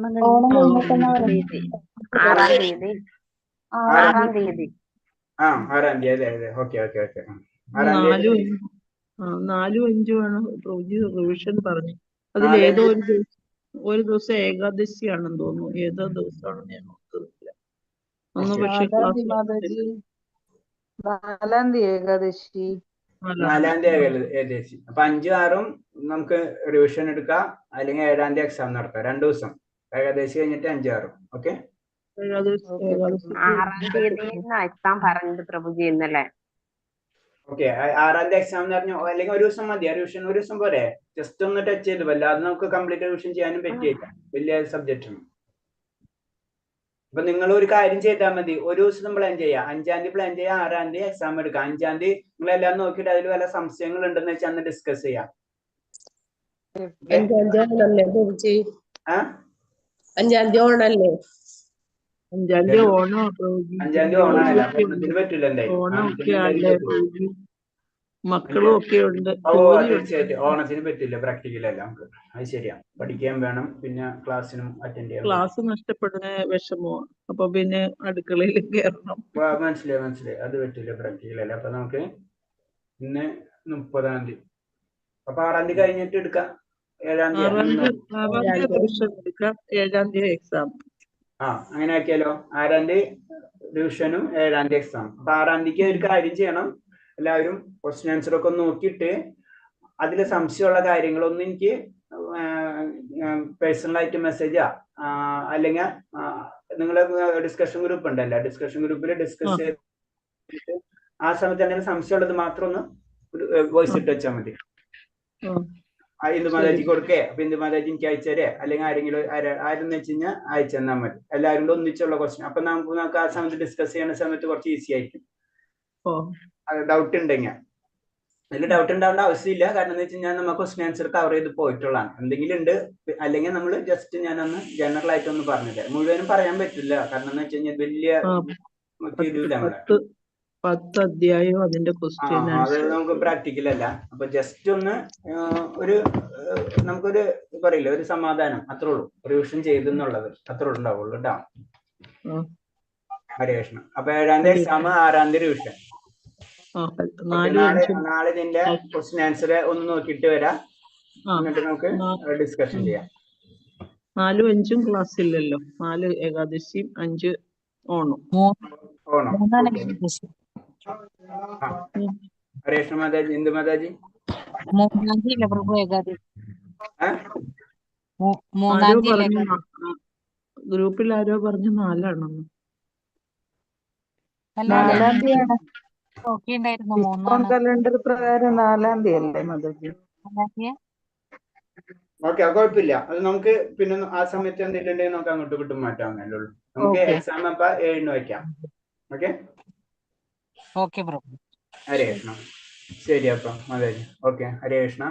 തീയതി. 6ാം തീയതി. അതെ. ഓക്കെ. 4, 5 ആണ് പ്രഭുജി റിവിഷൻ പറഞ്ഞു. അതിൽ ഏതോ ഒരു ദിവസം ഏകാദശിയാണെന്ന് തോന്നുന്നു. ഏതോ ദിവസമാണെന്ന് ഞാൻ ഓർക്കുന്നില്ല. അന്ന് പക്ഷേ 4ാം തീയതി ഏകാദശി. 4ാം തീയതി ഏകദേശം. അപ്പൊ 5ഉം 6ഉം നമുക്ക് റിവിഷൻ എടുക്കാം, അല്ലെങ്കിൽ 7ാം തീയതി എക്സാം നടത്താം. 2 ദിവസം ഏകദേശം കഴിഞ്ഞിട്ട് 5ഉം 6ഉം. ഓക്കെ. 6ാം തീയതി എക്സാം പറഞ്ഞത് പ്രഭുജി ഇന്നലെ. ഓക്കെ. 6ാം തീയതി എക്സാം എന്ന് പറഞ്ഞു. അല്ലെങ്കിൽ ഒരു ദിവസം മതി റിവിഷൻ? ഒരു ദിവസം പോരെ? ജസ്റ്റ് ഒന്ന് ടച്ച് ചെയ്ത് വല്ലാതെ നമുക്ക് കംപ്ലീറ്റ് റിവിഷൻ ചെയ്യാനും പറ്റിയില്ല. വലിയ സബ്ജക്റ്റ് ആണ്. അപ്പൊ നിങ്ങൾ ഒരു കാര്യം ചെയ്താൽ മതി. ഒരു ദിവസം പ്ലാൻ ചെയ്യാം. 5ാം തീയതി പ്ലാൻ ചെയ്യാം, 6ാം തീയതി എക്സാം എടുക്കാം. 5ാം തീയതി നിങ്ങളെല്ലാം നോക്കിയിട്ട് അതിൽ വല്ല സംശയങ്ങൾ ഉണ്ടെന്ന് വെച്ചാൽ അന്ന് ഡിസ്കസ് ചെയ്യാം. 5ാം തീയതി ഓണല്ലേ? 5ാം തീയതി ഓണോ പ്രഭുജി? 5ാം തീയതി ഓണാണല്ലോ. അപ്പൊ ഓണത്തിന് പറ്റില്ല. എന്തായാലും മക്കളും ഒക്കെ ഉണ്ട്. തീർച്ചയായിട്ടും ഓണത്തിന് പറ്റില്ല. പ്രാക്ടിക്കൽ അല്ല നമുക്ക്. അത് ശരിയാ. പഠിക്കാൻ വേണം, പിന്നെ ക്ലാസ്സിനും അറ്റൻഡ് ചെയ്യാൻ. ക്ലാസ് നഷ്ടപ്പെടുന്ന വിഷമോ. അപ്പൊ പിന്നെ അടുക്കളയിൽ കയറണം. മനസ്സിലായി. അത് പറ്റില്ല, പ്രാക്ടിക്കൽ അല്ല. അപ്പൊ നമുക്ക് ഇന്ന് 30ാം തീയതി. അപ്പൊ 6ാം തീയതി കഴിഞ്ഞിട്ട് എടുക്കാം. 7ാം തീയതി റിവിഷൻ എടുക്കാം. 7ാം തീയതി എക്സാം. അങ്ങനെ ആക്കിയാലോ? 6ാം തീയതി റിവിഷനും 7ാം തീയതി എക്സാം. അപ്പൊ 6ാം തീയതിക്ക് ഒരു കാര്യം ചെയ്യണം. എല്ലാവരും ക്വസ്റ്റ്യൻ ആൻസർ ഒക്കെ നോക്കിയിട്ട് അതിൽ സംശയമുള്ള കാര്യങ്ങളൊന്നും എനിക്ക് പേഴ്സണലായിട്ട് മെസ്സേജാ അല്ലെങ്കിൽ നിങ്ങൾ ഡിസ്കഷൻ ഗ്രൂപ്പ് ഉണ്ടല്ലോ, ഡിസ്കഷൻ ഗ്രൂപ്പിൽ ഡിസ്കസ് ചെയ്തിട്ട് ആ സമയത്ത് എന്തെങ്കിലും സംശയമുള്ളത് മാത്രം ഒന്ന് വോയിസ് ഇട്ട് വെച്ചാൽ മതി. ഇന്ദുമാതാജി കൊടുക്കേ, അപ്പൊ ഇന്ദുമാതാജി എനിക്ക് അയച്ചേരേ, അല്ലെങ്കിൽ ആരെങ്കിലും ആരെന്ന് വെച്ച് കഴിഞ്ഞാൽ അയച്ചു തന്നാൽ മതി. എല്ലാവരും കൂടെ ഒന്നിച്ചുള്ള ക്വസ്റ്റ്യൻ. അപ്പൊ നമുക്ക് ആ സമയത്ത് ഡിസ്കസ് ചെയ്യുന്ന സമയത്ത് കുറച്ച് ഈസി ആയിരിക്കും. ഡൗട്ട് ഉണ്ടെങ്കിൽ അതിൽ ഡൗട്ട് ഉണ്ടാവേണ്ട ആവശ്യമില്ല. കാരണം എന്ന് വെച്ച് കഴിഞ്ഞാൽ നമുക്ക് ക്വസ്റ്റ്യൻ ആൻസർ കവർ ചെയ്ത് പോയിട്ടുള്ളതാണ്. എന്തെങ്കിലും ഉണ്ട് അല്ലെങ്കിൽ നമ്മൾ ജസ്റ്റ് ഞാനൊന്ന് ജനറൽ ആയിട്ടൊന്ന് പറഞ്ഞില്ല, മുഴുവനും പറയാൻ പറ്റില്ല. കാരണം എന്ന് വെച്ച് കഴിഞ്ഞാൽ വലിയ തീരൂല നമ്മളെ 10 അധ്യായം അതിന്റെ ക്വസ്റ്റ്യൻ അത് നമുക്ക് പ്രാക്ടിക്കൽ അല്ല. അപ്പൊ ജസ്റ്റ് ഒന്ന് ഒരു നമുക്കൊരു പറയില്ല, ഒരു സമാധാനം, അത്രേ ഉള്ളൂ. റിവിഷൻ ചെയ്തെന്നുള്ളത് അത്രേ ഉണ്ടാവുള്ളൂ കേട്ടോ. ഹരേ കൃഷ്ണ. അപ്പൊ 7ാം തീയതി എക്സാം, 6ാം തീയതി റിവിഷൻ. നാളെ ഇതിന്റെ ക്വസ്റ്റ്യൻ ആൻസർ ഒന്ന് നോക്കിയിട്ട് വരാം, എന്നിട്ട് നമുക്ക് ഡിസ്കഷൻ ചെയ്യാം. 4ഉം 5ഉം ക്ലാസ് ഇല്ലല്ലോ. 4 ഏകാദശിയും 5 ഓണം. ഹരേ കൃഷ്ണ മാതാജി. ഇന്ദു മാതാജി 3-ാം തീയതി പ്രഭു ഏകാദശി. ഗ്രൂപ്പിൽ ആരോ പറഞ്ഞു 4ആണെന്ന്. 4-ാം തീയതിയാണ് നോക്കിണ്ടായിരുന്നു. 3 കലണ്ടർ പ്രകാരം 4-ാം തീയതി അല്ലേ മാതാജി? ഓക്കെ, കുഴപ്പമില്ല. അത് നമുക്ക് പിന്നെ ആ സമയത്ത് എന്തിട്ടുണ്ടെങ്കിൽ നമുക്ക് അങ്ങോട്ട് കിട്ടും മാറ്റാവുന്നല്ലേ ഉള്ളൂ. നമുക്ക് എക്സാം അപ്പൊ 7-ന് വയ്ക്കാം. ഓക്കെ ഓക്കെ പ്രഭു. ഹരേ കൃഷ്ണ. ശരി അപ്പൊ മാതാജി. ഓക്കെ. ഹരേ കൃഷ്ണ.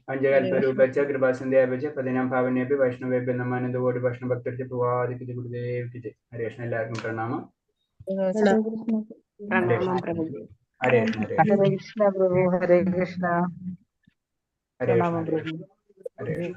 പഞ്ചകൽപരൂപച്ച കൃപാസന്ധ്യാപച്ച പതിനാം ഭാവനേപി വൈഷ്ണവേപി നമാനന്ദകോടി ഭക്ഷണ ഭക്തർക്ക് പൂവാദിക്ക് ഗുരുദേവിക്ക്. ഹരേ കൃഷ്ണ. എല്ലാവർക്കും പ്രണാമം. പ്രണാമം പ്രഭുജി. ഹരേ കൃഷ്ണ. ഹരേ കൃഷ്ണ പ്രഭു. ഹരേ കൃഷ്ണ. ഹരേ കൃഷ്ണ. ഹരേ കൃഷ്ണ.